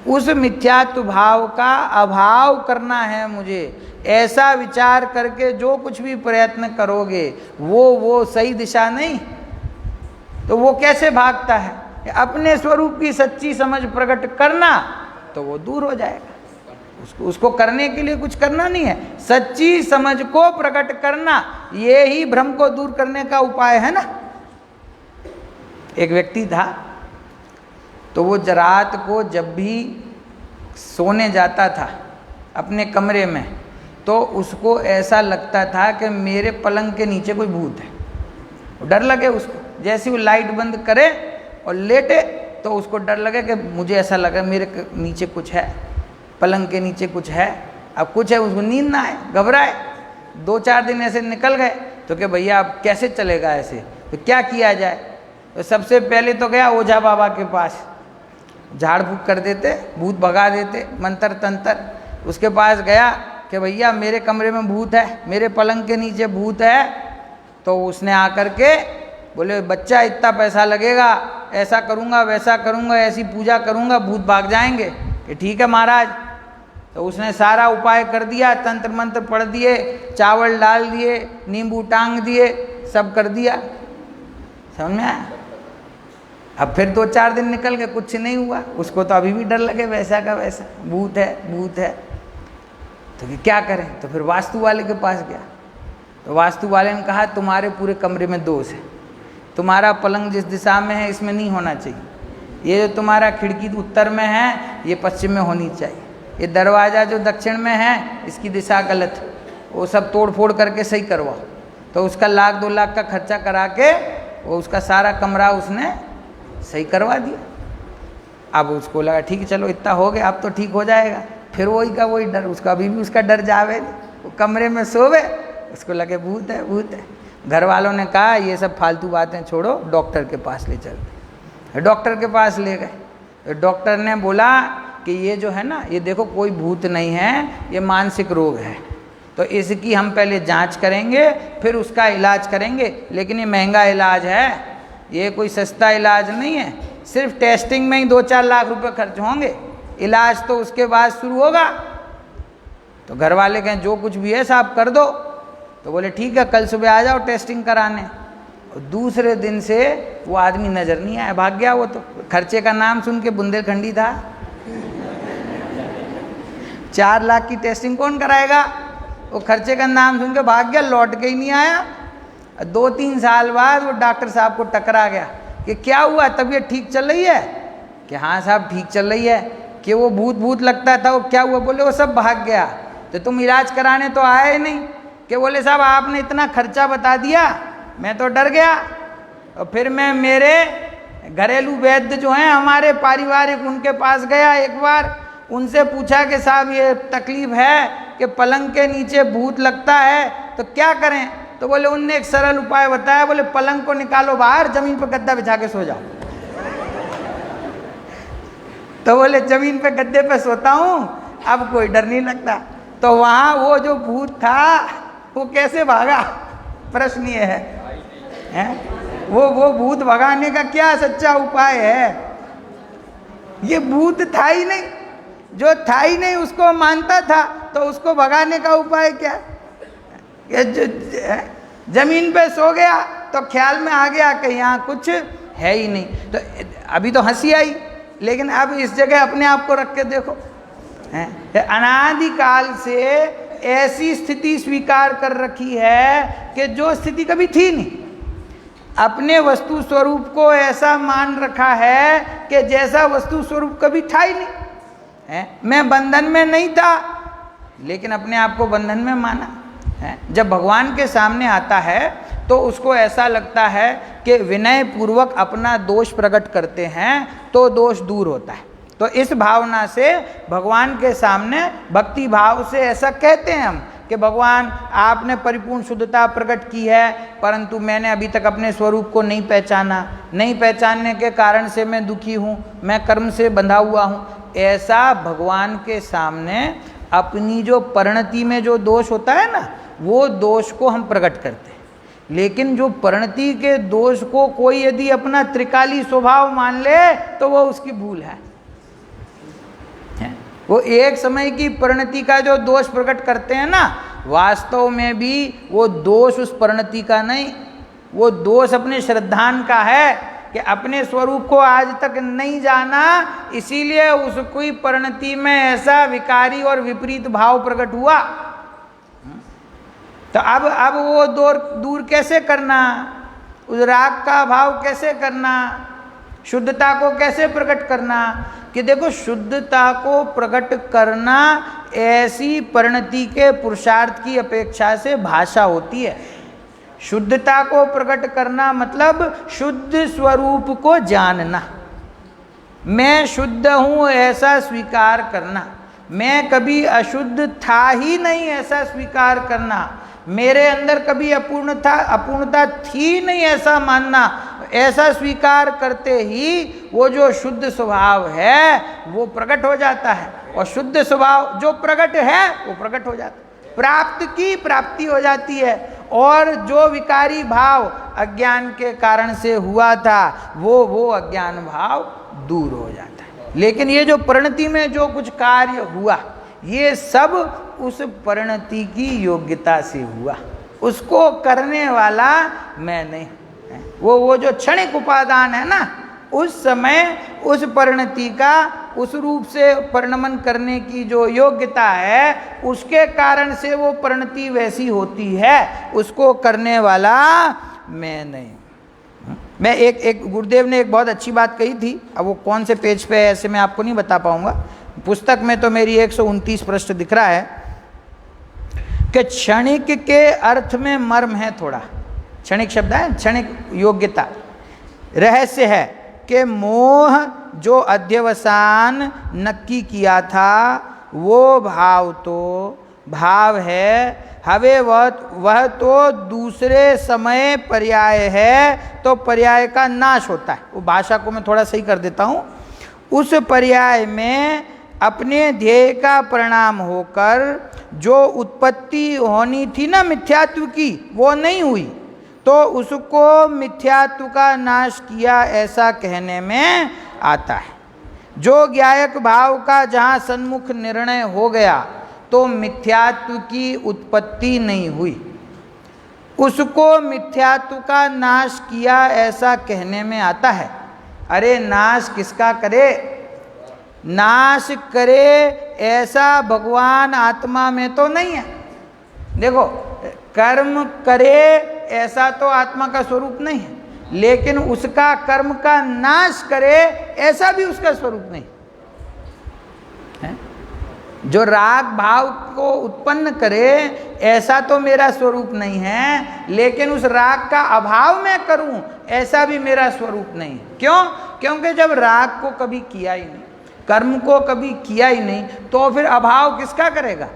उस मिथ्यात्व भाव का अभाव करना है मुझे, ऐसा विचार करके जो कुछ भी प्रयत्न करोगे वो सही दिशा नहीं। तो वो कैसे भागता है? अपने स्वरूप की सच्ची समझ प्रकट करना, तो वो दूर हो जाएगा। उसको करने के लिए कुछ करना नहीं है, सच्ची समझ को प्रकट करना, ये ही भ्रम को दूर करने का उपाय है ना। एक व्यक्ति था, तो वो रात को जब भी सोने जाता था अपने कमरे में, तो उसको ऐसा लगता था कि मेरे पलंग के नीचे कोई भूत है। डर लगे उसको, जैसे वो लाइट बंद करे और लेटे तो उसको डर लगे कि मुझे ऐसा लगा मेरे नीचे कुछ है, पलंग के नीचे कुछ है। अब कुछ है, उसको नींद ना आए, घबराए। 2-4 दिन ऐसे निकल गए। तो कि भैया अब कैसे चलेगा ऐसे, तो क्या किया जाए? तो सबसे पहले तो गया ओझा बाबा के पास, झाड़ फूक कर देते, भूत भगा देते, मंत्र तंत्र। उसके पास गया कि भैया मेरे कमरे में भूत है, मेरे पलंग के नीचे भूत है। तो उसने आकर के बोले, बच्चा इतना पैसा लगेगा, ऐसा करूँगा वैसा करूँगा, ऐसी पूजा करूँगा, भूत भाग जाएंगे। कि ठीक है महाराज। तो उसने सारा उपाय कर दिया, तंत्र मंत्र पढ़ दिए, चावल डाल दिए, नींबू टांग दिए, सब कर दिया। समझ में आया? अब फिर 2-4 दिन निकल गए, कुछ नहीं हुआ। उसको तो अभी भी डर लगे, वैसा का वैसा, भूत है भूत है। तो क्या करें? तो फिर वास्तु वाले के पास गया। तो वास्तु वाले ने कहा, तुम्हारे पूरे कमरे में दोष है, तुम्हारा पलंग जिस दिशा में है इसमें नहीं होना चाहिए, ये जो तुम्हारा खिड़की उत्तर में है ये पश्चिम में होनी चाहिए, ये दरवाज़ा जो दक्षिण में है इसकी दिशा गलत है, वो सब तोड़ फोड़ करके सही करवाओ। तो उसका 1-2 लाख का खर्चा करा के वो उसका सारा कमरा उसने सही करवा दिया। अब उसको लगा ठीक है चलो इतना हो गया, अब तो ठीक हो जाएगा। फिर वही का वही डर, उसका अभी भी उसका डर जावे, वो कमरे में सोवे, उसको लगे भूत है भूत है। घर वालों ने कहा ये सब फालतू बातें छोड़ो, डॉक्टर के पास ले चलते। डॉक्टर के पास ले गए। तो डॉक्टर ने बोला कि ये जो है ना, ये देखो कोई भूत नहीं है, ये मानसिक रोग है, तो इसकी हम पहले जांच करेंगे फिर उसका इलाज करेंगे। लेकिन ये महंगा इलाज है, ये कोई सस्ता इलाज नहीं है, सिर्फ टेस्टिंग में ही 2-4 लाख रुपए खर्च होंगे, इलाज तो उसके बाद शुरू होगा। तो घर वाले कहें जो कुछ भी है साहब कर दो। तो बोले ठीक है कल सुबह आ जाओ टेस्टिंग कराने। और दूसरे दिन से वो आदमी नज़र नहीं आया, भाग गया। वो तो खर्चे का नाम सुन के बुंदेलखंडी था। 4 लाख की टेस्टिंग कौन कराएगा? वो खर्चे का नाम सुन के भाग गया, लौट के ही नहीं आया। 2-3 साल बाद वो डॉक्टर साहब को टकरा गया कि क्या हुआ, तबीयत ठीक चल रही है? कि हाँ साहब ठीक चल रही है। कि वो भूत भूत लगता था, वो क्या हुआ? बोले वो सब भाग गया। तो तुम इलाज कराने तो आए नहीं? कि बोले साहब आपने इतना खर्चा बता दिया, मैं तो डर गया। और फिर मैं मेरे घरेलू वैद्य जो हैं हमारे पारिवारिक, उनके पास गया एक बार, उनसे पूछा कि साहब ये तकलीफ़ है कि पलंग के नीचे भूत लगता है तो क्या करें? तो बोले उनने एक सरल उपाय बताया, बोले पलंग को निकालो बाहर, ज़मीन पर गद्दा बिछा के सो जाओ। तो बोले ज़मीन पे गद्दे पे सोता हूँ, अब कोई डर नहीं लगता। तो वहाँ वो जो भूत था वो कैसे भागा? प्रश्न ये है? वो भूत भगाने का क्या सच्चा उपाय है? ये भूत था ही नहीं, जो था ही नहीं उसको मानता था, तो उसको भगाने का उपाय क्या? ये जमीन पे सो गया तो ख्याल में आ गया कि यहाँ कुछ है ही नहीं। तो अभी तो हंसी आई लेकिन अब इस जगह अपने आप को रख के देखो, अनादिकाल से ऐसी स्थिति स्वीकार कर रखी है कि जो स्थिति कभी थी नहीं। अपने वस्तु स्वरूप को ऐसा मान रखा है कि जैसा वस्तु स्वरूप कभी था ही नहीं है। मैं बंधन में नहीं था, लेकिन अपने आप को बंधन में माना है। जब भगवान के सामने आता है तो उसको ऐसा लगता है कि विनय पूर्वक अपना दोष प्रकट करते हैं तो दोष दूर होता है। तो इस भावना से भगवान के सामने भक्ति भाव से ऐसा कहते हैं हम कि भगवान आपने परिपूर्ण शुद्धता प्रकट की है, परंतु मैंने अभी तक अपने स्वरूप को नहीं पहचाना, नहीं पहचानने के कारण से मैं दुखी हूँ, मैं कर्म से बंधा हुआ हूँ। ऐसा भगवान के सामने अपनी जो परिणति में जो दोष होता है ना, वो दोष को हम प्रकट करते हैं। लेकिन जो परिणति के दोष को कोई यदि अपना त्रिकाली स्वभाव मान ले तो वो उसकी भूल है। वो एक समय की परिणति का जो दोष प्रकट करते हैं ना, वास्तव में भी वो दोष उस परिणति का नहीं, वो दोष अपने श्रद्धान का है कि अपने स्वरूप को आज तक नहीं जाना, इसीलिए उसकी परिणति में ऐसा विकारी और विपरीत भाव प्रकट हुआ। तो अब वो दूर कैसे करना, उस राग का भाव कैसे करना, शुद्धता को कैसे प्रकट करना? कि देखो, शुद्धता को प्रकट करना ऐसी परिणति के पुरुषार्थ की अपेक्षा से भाषा होती है। शुद्धता को प्रकट करना मतलब शुद्ध स्वरूप को जानना, मैं शुद्ध हूँ ऐसा स्वीकार करना, मैं कभी अशुद्ध था ही नहीं ऐसा स्वीकार करना, मेरे अंदर कभी अपूर्णता थी नहीं ऐसा मानना। ऐसा स्वीकार करते ही वो जो शुद्ध स्वभाव है वो प्रकट हो जाता है, और शुद्ध स्वभाव जो प्रकट है वो प्रकट हो जाता है, प्राप्त की प्राप्ति हो जाती है, और जो विकारी भाव अज्ञान के कारण से हुआ था वो अज्ञान भाव दूर हो जाता है। लेकिन ये जो परिणति में जो कुछ कार्य हुआ, ये सब उस परिणति की योग्यता से हुआ, उसको करने वाला मैं नहीं। वो जो क्षणिक उपादान है ना, उस समय उस परिणति का उस रूप से परिणमन करने की जो योग्यता है, उसके कारण से वो परिणति वैसी होती है, उसको करने वाला मैं नहीं। मैं एक गुरुदेव ने एक बहुत अच्छी बात कही थी, अब वो कौन से पेज पे है ऐसे मैं आपको नहीं बता पाऊंगा, पुस्तक में तो मेरी 129 पृष्ठ दिख रहा है कि क्षणिक के अर्थ में मर्म है थोड़ा। क्षणिक शब्द है, क्षणिक योग्यता। रहस्य है कि मोह जो अध्यवसान नक्की किया था वो भाव है, हवे वह तो दूसरे समय पर्याय है, तो पर्याय का नाश होता है। वो भाषा को मैं थोड़ा सही कर देता हूँ। उस पर्याय में अपने ध्येय का परिणाम होकर जो उत्पत्ति होनी थी ना मिथ्यात्व की, वो नहीं हुई, तो उसको मिथ्यात्व का नाश किया ऐसा कहने में आता है। जो ज्ञायक भाव का जहाँ सन्मुख निर्णय हो गया तो मिथ्यात्व की उत्पत्ति नहीं हुई, उसको मिथ्यात्व का नाश किया ऐसा कहने में आता है। अरे नाश किसका करे? नाश करे ऐसा भगवान आत्मा में तो नहीं है। देखो, कर्म करे ऐसा तो आत्मा का स्वरूप नहीं है, लेकिन उसका कर्म का नाश करे ऐसा भी उसका स्वरूप नहीं है। जो राग भाव को उत्पन्न करे ऐसा तो मेरा स्वरूप नहीं है, लेकिन उस राग का अभाव मैं करूं ऐसा भी मेरा स्वरूप नहीं है। क्यों? क्योंकि जब राग को कभी किया ही नहीं, कर्म को कभी किया ही नहीं, तो फिर अभाव किसका करेगा?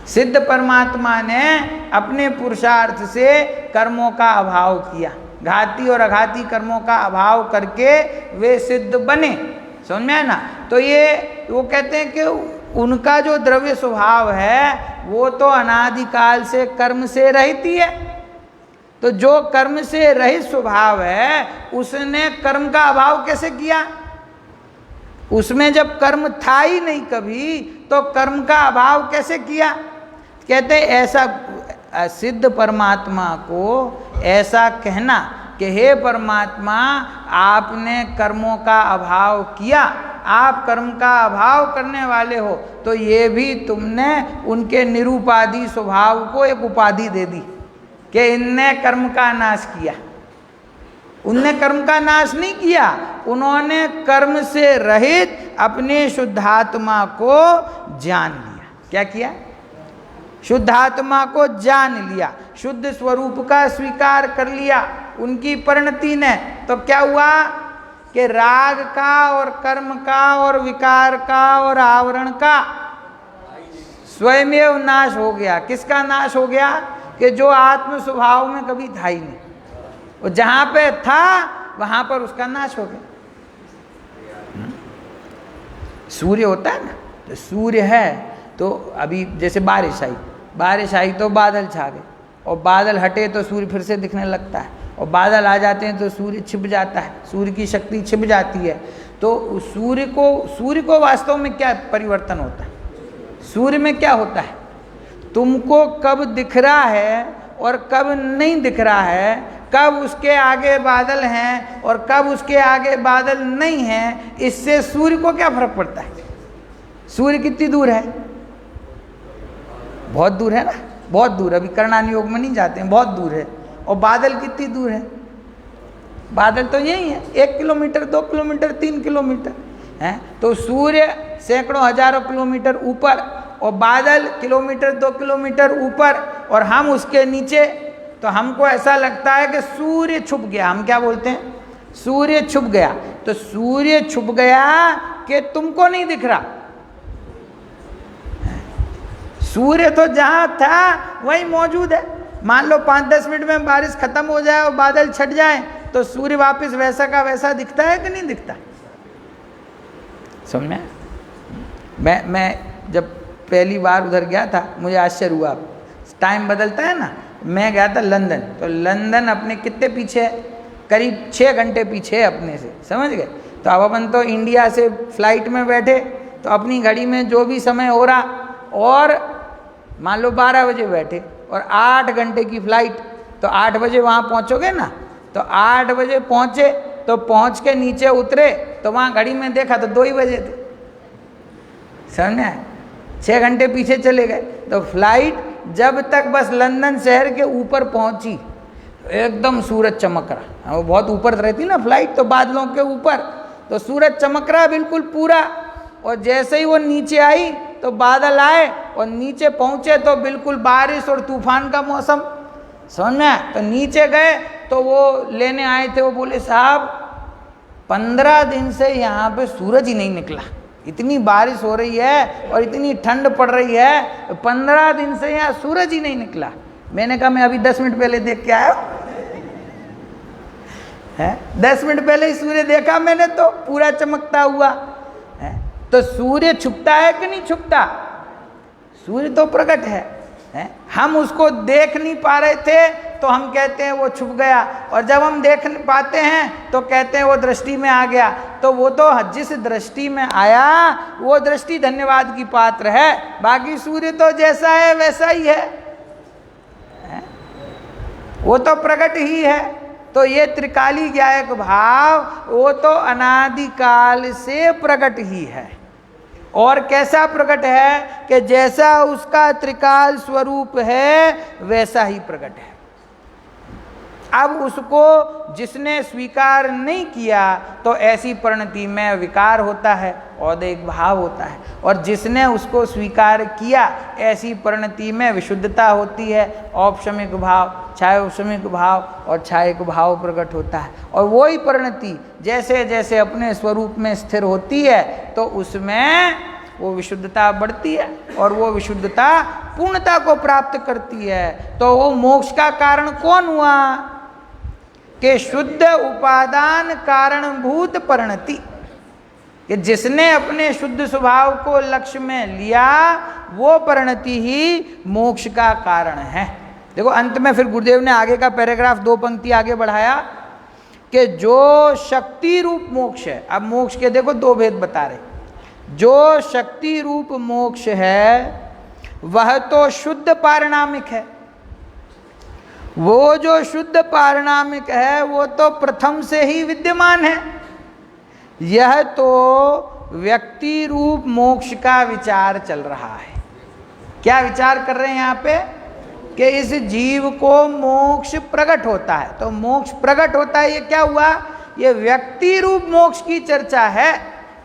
सिद्ध परमात्मा ने अपने पुरुषार्थ से कर्मों का अभाव किया, घाती और अघाती कर्मों का अभाव करके वे सिद्ध बने। समझ में है ना? तो ये वो कहते हैं कि उनका जो द्रव्य स्वभाव है वो तो अनादिकाल से कर्म से रहित ही है। तो जो कर्म से रहित स्वभाव है उसने कर्म का अभाव कैसे किया? उसमें जब कर्म था ही नहीं कभी, तो कर्म का अभाव कैसे किया? कहते ऐसा सिद्ध परमात्मा को ऐसा कहना कि हे परमात्मा, आपने कर्मों का अभाव किया, आप कर्म का अभाव करने वाले हो, तो ये भी तुमने उनके निरुपाधि स्वभाव को एक उपाधि दे दी कि इनने कर्म का नाश किया। उनने कर्म का नाश नहीं किया, उन्होंने कर्म से रहित अपने शुद्धात्मा को जान लिया। क्या किया? शुद्धात्मा को जान लिया, शुद्ध स्वरूप का स्वीकार कर लिया उनकी परिणति ने। तो क्या हुआ कि राग का और कर्म का और विकार का और आवरण का स्वयमेव नाश हो गया। किसका नाश हो गया? कि जो आत्म स्वभाव में कभी था ही नहीं, वो जहां पे था वहां पर उसका नाश हो गया। सूर्य होता है ना, तो सूर्य है तो अभी जैसे बारिश आई तो बादल छा गए, और बादल हटे तो सूर्य फिर से दिखने लगता है, और बादल आ जाते हैं तो सूर्य छिप जाता है, सूर्य की शक्ति छिप जाती है। तो सूर्य को वास्तव में क्या परिवर्तन होता है? सूर्य में क्या होता है? तुमको कब दिख रहा है और कब नहीं दिख रहा है, कब उसके आगे बादल हैं और कब उसके आगे बादल नहीं हैं, इससे सूर्य को क्या फर्क पड़ता है? सूर्य कितनी दूर है? बहुत दूर है ना, बहुत दूर। अभी करणानी योग में नहीं जाते हैं, बहुत दूर है। और बादल कितनी दूर है? बादल तो यही है, 1 किलोमीटर, 2 किलोमीटर, 3 किलोमीटर है। तो सूर्य सैकड़ों हजारों किलोमीटर ऊपर और बादल किलोमीटर 2 किलोमीटर ऊपर, और हम उसके नीचे। तो हमको ऐसा लगता है कि सूर्य छुप गया। हम क्या बोलते हैं? सूर्य छुप गया। तो सूर्य छुप गया कि तुमको नहीं दिख रहा। सूर्य तो जहां था वही मौजूद है। मान लो 5-10 मिनट में बारिश खत्म हो जाए और बादल छट जाए, तो सूर्य वापस वैसा का वैसा दिखता है कि नहीं दिखता? समझ में? मैं जब पहली बार उधर गया था, मुझे आश्चर्य हुआ। टाइम बदलता है ना। मैं गया था लंदन, तो लंदन अपने कितने पीछे है? करीब 6 घंटे पीछे है अपने से, समझ गए? तो अब अपन तो इंडिया से फ्लाइट में बैठे, तो अपनी घड़ी में जो भी समय हो रहा, और मान लो 12 बजे बैठे और 8 घंटे की फ्लाइट, तो 8 बजे वहाँ पहुँचोगे ना। तो 8 बजे पहुँचे, तो पहुँच के नीचे उतरे तो वहाँ घड़ी में देखा तो 2 ही बजे थे। समझ आए? 6 घंटे पीछे चले गए। तो फ्लाइट जब तक बस लंदन शहर के ऊपर पहुँची, एकदम सूरज चमक रहा। वो बहुत ऊपर रहती ना फ्लाइट, तो बादलों के ऊपर, तो सूरज चमक रहा बिल्कुल पूरा। और जैसे ही वो नीचे आई तो बादल आए, और नीचे पहुँचे तो बिल्कुल बारिश और तूफान का मौसम। समझ में आया? तो नीचे गए तो वो लेने आए थे, वो बोले साहब 15 दिन से यहाँ पे सूरज ही नहीं निकला, इतनी बारिश हो रही है और इतनी ठंड पड़ रही है, 15 दिन से यहाँ सूरज ही नहीं निकला। मैंने कहा मैं अभी 10 मिनट पहले देख के आया है, 10 मिनट पहले ही सूर्य देखा मैंने, तो पूरा चमकता हुआ है। तो सूर्य छुपता है कि नहीं छुपता? सूर्य तो प्रकट है। हम उसको देख नहीं पा रहे थे तो हम कहते हैं वो छुप गया, और जब हम देख नहीं पाते हैं तो कहते हैं वो दृष्टि में आ गया। तो वो तो जिस दृष्टि में आया वो दृष्टि धन्यवाद की पात्र है, बाकी सूर्य तो जैसा है वैसा ही है, वो तो प्रकट ही है। तो ये त्रिकाली ज्ञायक भाव वो तो अनादिकाल से प्रकट ही है। और कैसा प्रकट है कि जैसा उसका त्रिकाल स्वरूप है वैसा ही प्रकट है। अब उसको जिसने स्वीकार नहीं किया तो ऐसी परिणति में विकार होता है, औदैहिक भाव होता है, और जिसने उसको स्वीकार किया ऐसी परिणति में विशुद्धता होती है, औपशमिक भाव, छायोपशमिक भाव और छायिक भाव प्रकट होता है। और वही परिणति जैसे जैसे अपने स्वरूप में स्थिर होती है तो उसमें वो विशुद्धता बढ़ती है, और वो विशुद्धता पूर्णता को प्राप्त करती है। तो वो मोक्ष का कारण कौन हुआ? कि शुद्ध उपादान कारणभूत परिणति, कि जिसने अपने शुद्ध स्वभाव को लक्ष्य में लिया वो परिणति ही मोक्ष का कारण है। देखो अंत में फिर गुरुदेव ने आगे का पैराग्राफ 2 पंक्ति आगे बढ़ाया कि जो शक्ति रूप मोक्ष है। अब मोक्ष के देखो 2 भेद बता रहे। जो शक्ति रूप मोक्ष है वह तो शुद्ध पारिणामिक है, वो जो शुद्ध पारिणामिक है वो तो प्रथम से ही विद्यमान है। यह तो व्यक्ति रूप मोक्ष का विचार चल रहा है। क्या विचार कर रहे हैं यहाँ पे? कि इस जीव को मोक्ष प्रकट होता है। तो मोक्ष प्रकट होता है, ये क्या हुआ? ये व्यक्ति रूप मोक्ष की चर्चा है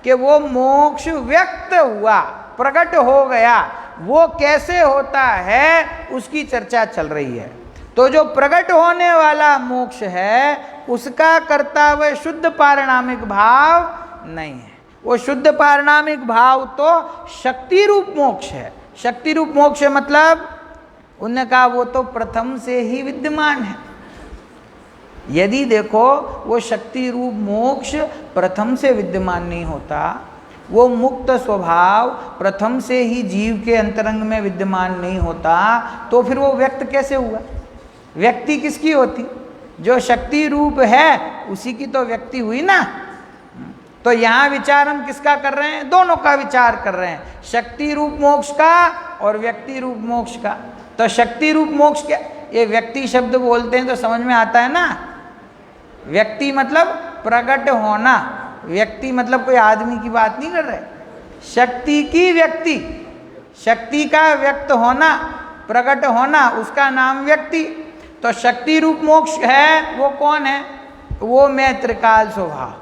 कि वो मोक्ष व्यक्त हुआ, प्रकट हो गया। वो कैसे होता है उसकी चर्चा चल रही है। तो जो प्रकट होने वाला मोक्ष है उसका कर्ता हुआ शुद्ध पारिणामिक भाव नहीं है। वो शुद्ध पारिणामिक भाव तो शक्ति रूप मोक्ष है। शक्ति रूप मोक्ष मतलब उन्होंने कहा वो तो प्रथम से ही विद्यमान है। यदि देखो वो शक्ति रूप मोक्ष प्रथम से विद्यमान नहीं होता, वो मुक्त स्वभाव प्रथम से ही जीव के अंतरंग में विद्यमान नहीं होता, तो फिर वो व्यक्त कैसे हुआ? व्यक्ति किसकी होती? जो शक्ति रूप है उसी की तो व्यक्ति हुई ना। तो यहाँ विचार हम किसका कर रहे हैं? दोनों का विचार कर रहे हैं, शक्ति रूप मोक्ष का और व्यक्ति रूप मोक्ष का। तो शक्ति रूप मोक्ष क्या? ये व्यक्ति शब्द बोलते हैं तो समझ में आता है ना। व्यक्ति मतलब प्रकट होना, व्यक्ति मतलब कोई आदमी की बात नहीं कर रहे। शक्ति की व्यक्ति, शक्ति का व्यक्त होना, प्रकट होना, उसका नाम व्यक्ति। तो शक्ति रूप मोक्ष है वो कौन है? वो मैं त्रिकाल स्वभाव,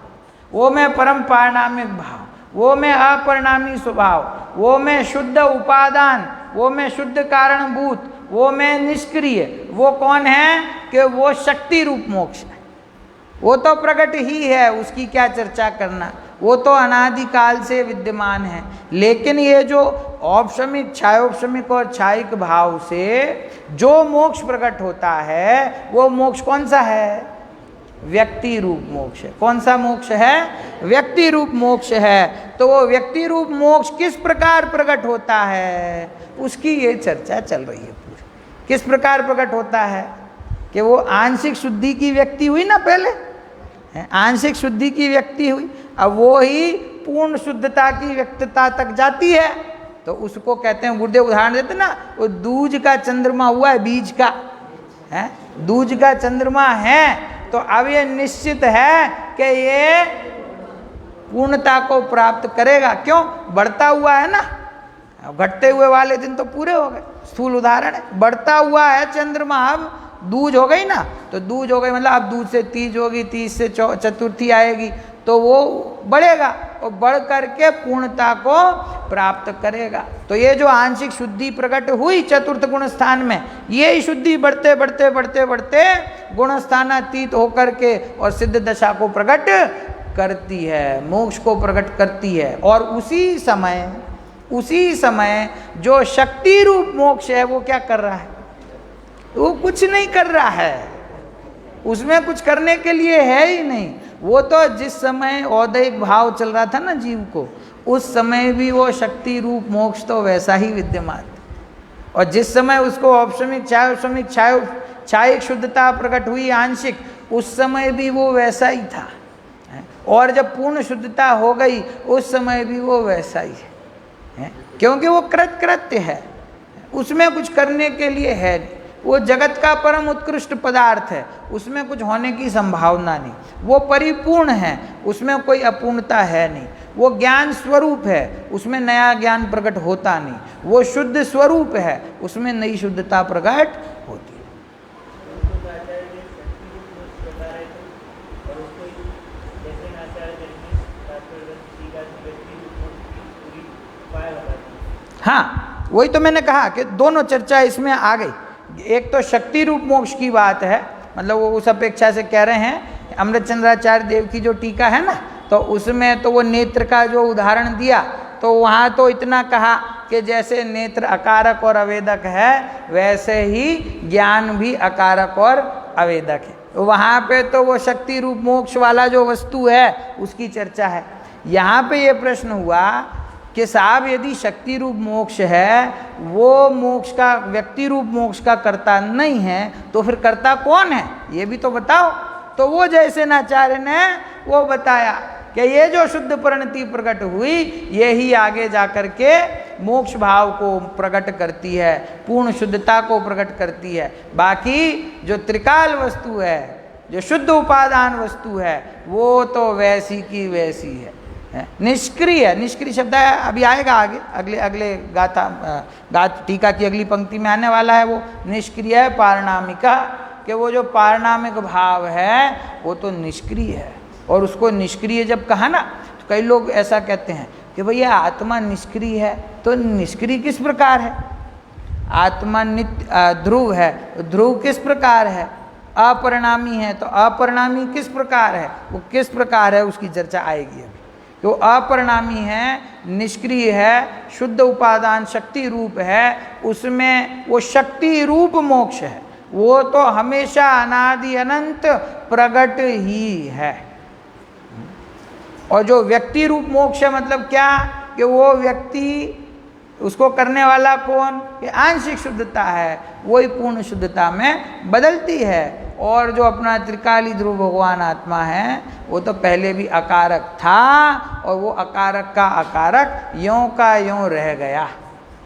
वो मैं परम पारिणामिक भाव, वो मैं अपरिणामी स्वभाव, वो मैं शुद्ध उपादान, वो मैं शुद्ध कारणभूत, वो मैं निष्क्रिय। वो कौन है? कि वो शक्ति रूप मोक्ष है। वो तो प्रकट ही है, उसकी क्या चर्चा करना। वो तो अनादिकाल से विद्यमान है। लेकिन ये जो औपशमिक, छायोपशमिक और छायिक भाव से जो मोक्ष प्रकट होता है वो मोक्ष कौन सा है? व्यक्ति रूप मोक्ष है। कौन सा मोक्ष है? व्यक्ति रूप मोक्ष है। तो वो व्यक्ति रूप मोक्ष किस प्रकार प्रकट होता है उसकी ये चर्चा चल रही है पूरी। किस प्रकार प्रकट होता है? कि वो आंशिक शुद्धि की व्यक्ति हुई ना, पहले आंशिक शुद्धि की व्यक्ति हुई, अब वो ही पूर्ण शुद्धता की व्यक्तता तक जाती है। तो उसको कहते हैं, गुरुदेव उदाहरण देते ना, वो दूज का चंद्रमा हुआ है, बीज का है, दूज का चंद्रमा है। तो अब ये निश्चित है कि ये पूर्णता को प्राप्त करेगा। क्यों? बढ़ता हुआ है ना। घटते हुए वाले दिन तो पूरे हो गए, स्थूल उदाहरण है। बढ़ता हुआ है चंद्रमा, अब दूज हो गई ना। तो दूज हो गई मतलब अब दूज से तीज होगी, तीज से चतुर्थी आएगी, तो वो बढ़ेगा और बढ़ करके पूर्णता को प्राप्त करेगा। तो ये जो आंशिक शुद्धि प्रकट हुई चतुर्थ गुण स्थान में, ये शुद्धि बढ़ते बढ़ते बढ़ते बढ़ते गुण स्थानातीत होकर के और सिद्ध दशा को प्रकट करती है, मोक्ष को प्रकट करती है। और उसी समय जो शक्ति रूप मोक्ष है वो क्या कर रहा है? वो कुछ नहीं कर रहा है, उसमें कुछ करने के लिए है ही नहीं। वो तो जिस समय औदैहिक भाव चल रहा था ना जीव को, उस समय भी वो शक्ति रूप मोक्ष तो वैसा ही विद्यमान था। और जिस समय उसको औपशमिक, छायोपशमिक, छायिक शुद्धता प्रकट हुई आंशिक, उस समय भी वो वैसा ही था। और जब पूर्ण शुद्धता हो गई उस समय भी वो वैसा ही है, क्योंकि वो कृत्य है, उसमें कुछ करने के लिए है नहीं। वो जगत का परम उत्कृष्ट पदार्थ है, उसमें कुछ होने की संभावना नहीं। वो परिपूर्ण है, उसमें कोई अपूर्णता है नहीं। वो ज्ञान स्वरूप है, उसमें नया ज्ञान प्रकट होता नहीं। वो शुद्ध स्वरूप है, उसमें नई शुद्धता प्रकट होती है। हाँ, वही तो मैंने कहा कि दोनों चर्चा इसमें आ गई। एक तो शक्ति रूप मोक्ष की बात है, मतलब वो उस अपेक्षा से कह रहे हैं। अमृतचंद्राचार्य देव की जो टीका है ना, तो उसमें तो वो नेत्र का जो उदाहरण दिया, तो वहाँ तो इतना कहा कि जैसे नेत्र अकारक और अवेदक है, वैसे ही ज्ञान भी अकारक और अवेदक है। तो वहाँ पे तो वो शक्ति रूप मोक्ष वाला जो वस्तु है उसकी चर्चा है। यहाँ पे ये प्रश्न हुआ कि साहब यदि शक्ति रूप मोक्ष है, वो मोक्ष का, व्यक्ति रूप मोक्ष का कर्ता नहीं है, तो फिर कर्ता कौन है ये भी तो बताओ। तो वो जैसे नाचार्य ने वो बताया कि ये जो शुद्ध परिणति प्रकट हुई ये ही आगे जाकर के मोक्ष भाव को प्रकट करती है, पूर्ण शुद्धता को प्रकट करती है। बाकी जो त्रिकाल वस्तु है, जो शुद्ध उपादान वस्तु है, वो तो वैसी की वैसी है, निष्क्रिय। निष्क्रिय शब्द है, अभी आएगा आगे, अगले गाथा टीका की अगली पंक्ति में आने वाला है। वो निष्क्रिय पारणामिका, कि वो जो पारणामिक भाव है वो तो निष्क्रिय है। और उसको निष्क्रिय जब कहा ना, तो कई लोग ऐसा कहते हैं कि भैया आत्मा निष्क्रिय है, तो निष्क्रिय किस प्रकार है? आत्मा नित्य ध्रुव है, ध्रुव किस प्रकार है? अपरिणामी है, तो अपरिणामी किस प्रकार है? वो किस प्रकार है उसकी चर्चा आएगी अभी। वो अपरिणामी है, निष्क्रिय है, शुद्ध उपादान शक्ति रूप है, उसमें वो शक्ति रूप मोक्ष है, वो तो हमेशा अनादि अनंत प्रकट ही है। और जो व्यक्ति रूप मोक्ष है, मतलब क्या कि वो व्यक्ति, उसको करने वाला कौन? कि आंशिक शुद्धता है, वही पूर्ण शुद्धता में बदलती है। और जो अपना त्रिकाली ध्रुव भगवान आत्मा है, वो तो पहले भी अकारक था, और वो अकारक का अकारक यों का यों रह गया,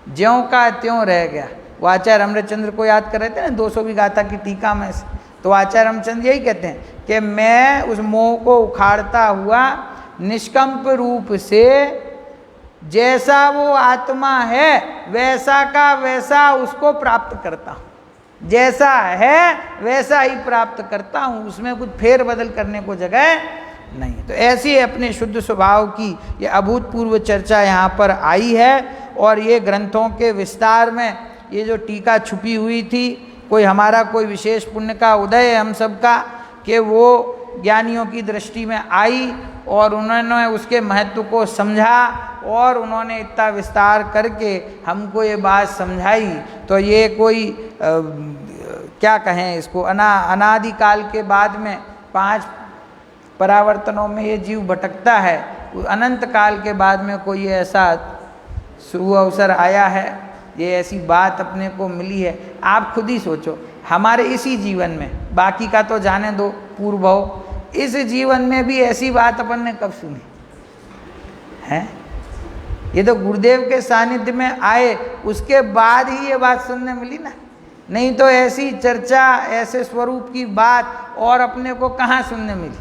ज्यों का त्यों रह गया। वो आचार्य रामचंद्र को याद कर रहे थे ना 200वीं गाथा की टीका में से, तो आचार्य रामचंद्र यही कहते हैं कि मैं उस मोह को उखाड़ता हुआ निष्कंप रूप से जैसा वो आत्मा है वैसा का वैसा उसको प्राप्त करता हूँ, जैसा है वैसा ही प्राप्त करता हूँ, उसमें कुछ फेर बदल करने को जगह नहीं। तो ऐसी अपने शुद्ध स्वभाव की ये अभूतपूर्व चर्चा यहाँ पर आई है। और ये ग्रंथों के विस्तार में ये जो टीका छुपी हुई थी, कोई हमारा कोई विशेष पुण्य का उदय है हम सबका, कि वो ज्ञानियों की दृष्टि में आई और उन्होंने उसके महत्व को समझा और उन्होंने इतना विस्तार करके हमको ये बात समझाई। तो ये कोई क्या कहें इसको, अनादिकाल के बाद में 5 परावर्तनों में ये जीव भटकता है, अनंत काल के बाद में कोई ऐसा शुभ अवसर आया है, ये ऐसी बात अपने को मिली है। आप खुद ही सोचो, हमारे इसी जीवन में, बाकी का तो जाने दो पूर्व हो, इस जीवन में भी ऐसी बात अपन ने कब सुनी है? ये तो गुरुदेव के सानिध्य में आए उसके बाद ही ये बात सुनने मिली ना, नहीं तो ऐसी चर्चा, ऐसे स्वरूप की बात और अपने को कहाँ सुनने मिली।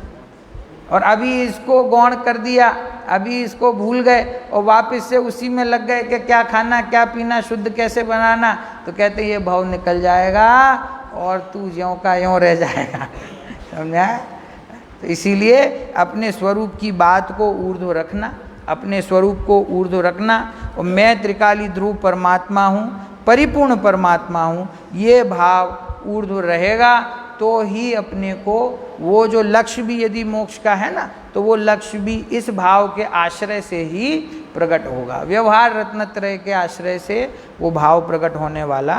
और अभी इसको गौण कर दिया, अभी इसको भूल गए और वापस से उसी में लग गए कि क्या खाना क्या पीना, शुद्ध कैसे बनाना, तो कहते ये भाव निकल जाएगा और तू ज्यों का यों रह जाएगा। समझा? तो इसीलिए अपने स्वरूप की बात को ऊर्ध्व रखना, अपने स्वरूप को ऊर्ध्व रखना, और मैं त्रिकाली ध्रुव परमात्मा हूँ, परिपूर्ण परमात्मा हूँ, ये भाव ऊर्ध्व रहेगा तो ही अपने को वो जो लक्ष्य भी यदि मोक्ष का है ना, तो वो लक्ष्य भी इस भाव के आश्रय से ही प्रकट होगा। व्यवहार रत्नत्रय के आश्रय से वो भाव प्रकट होने वाला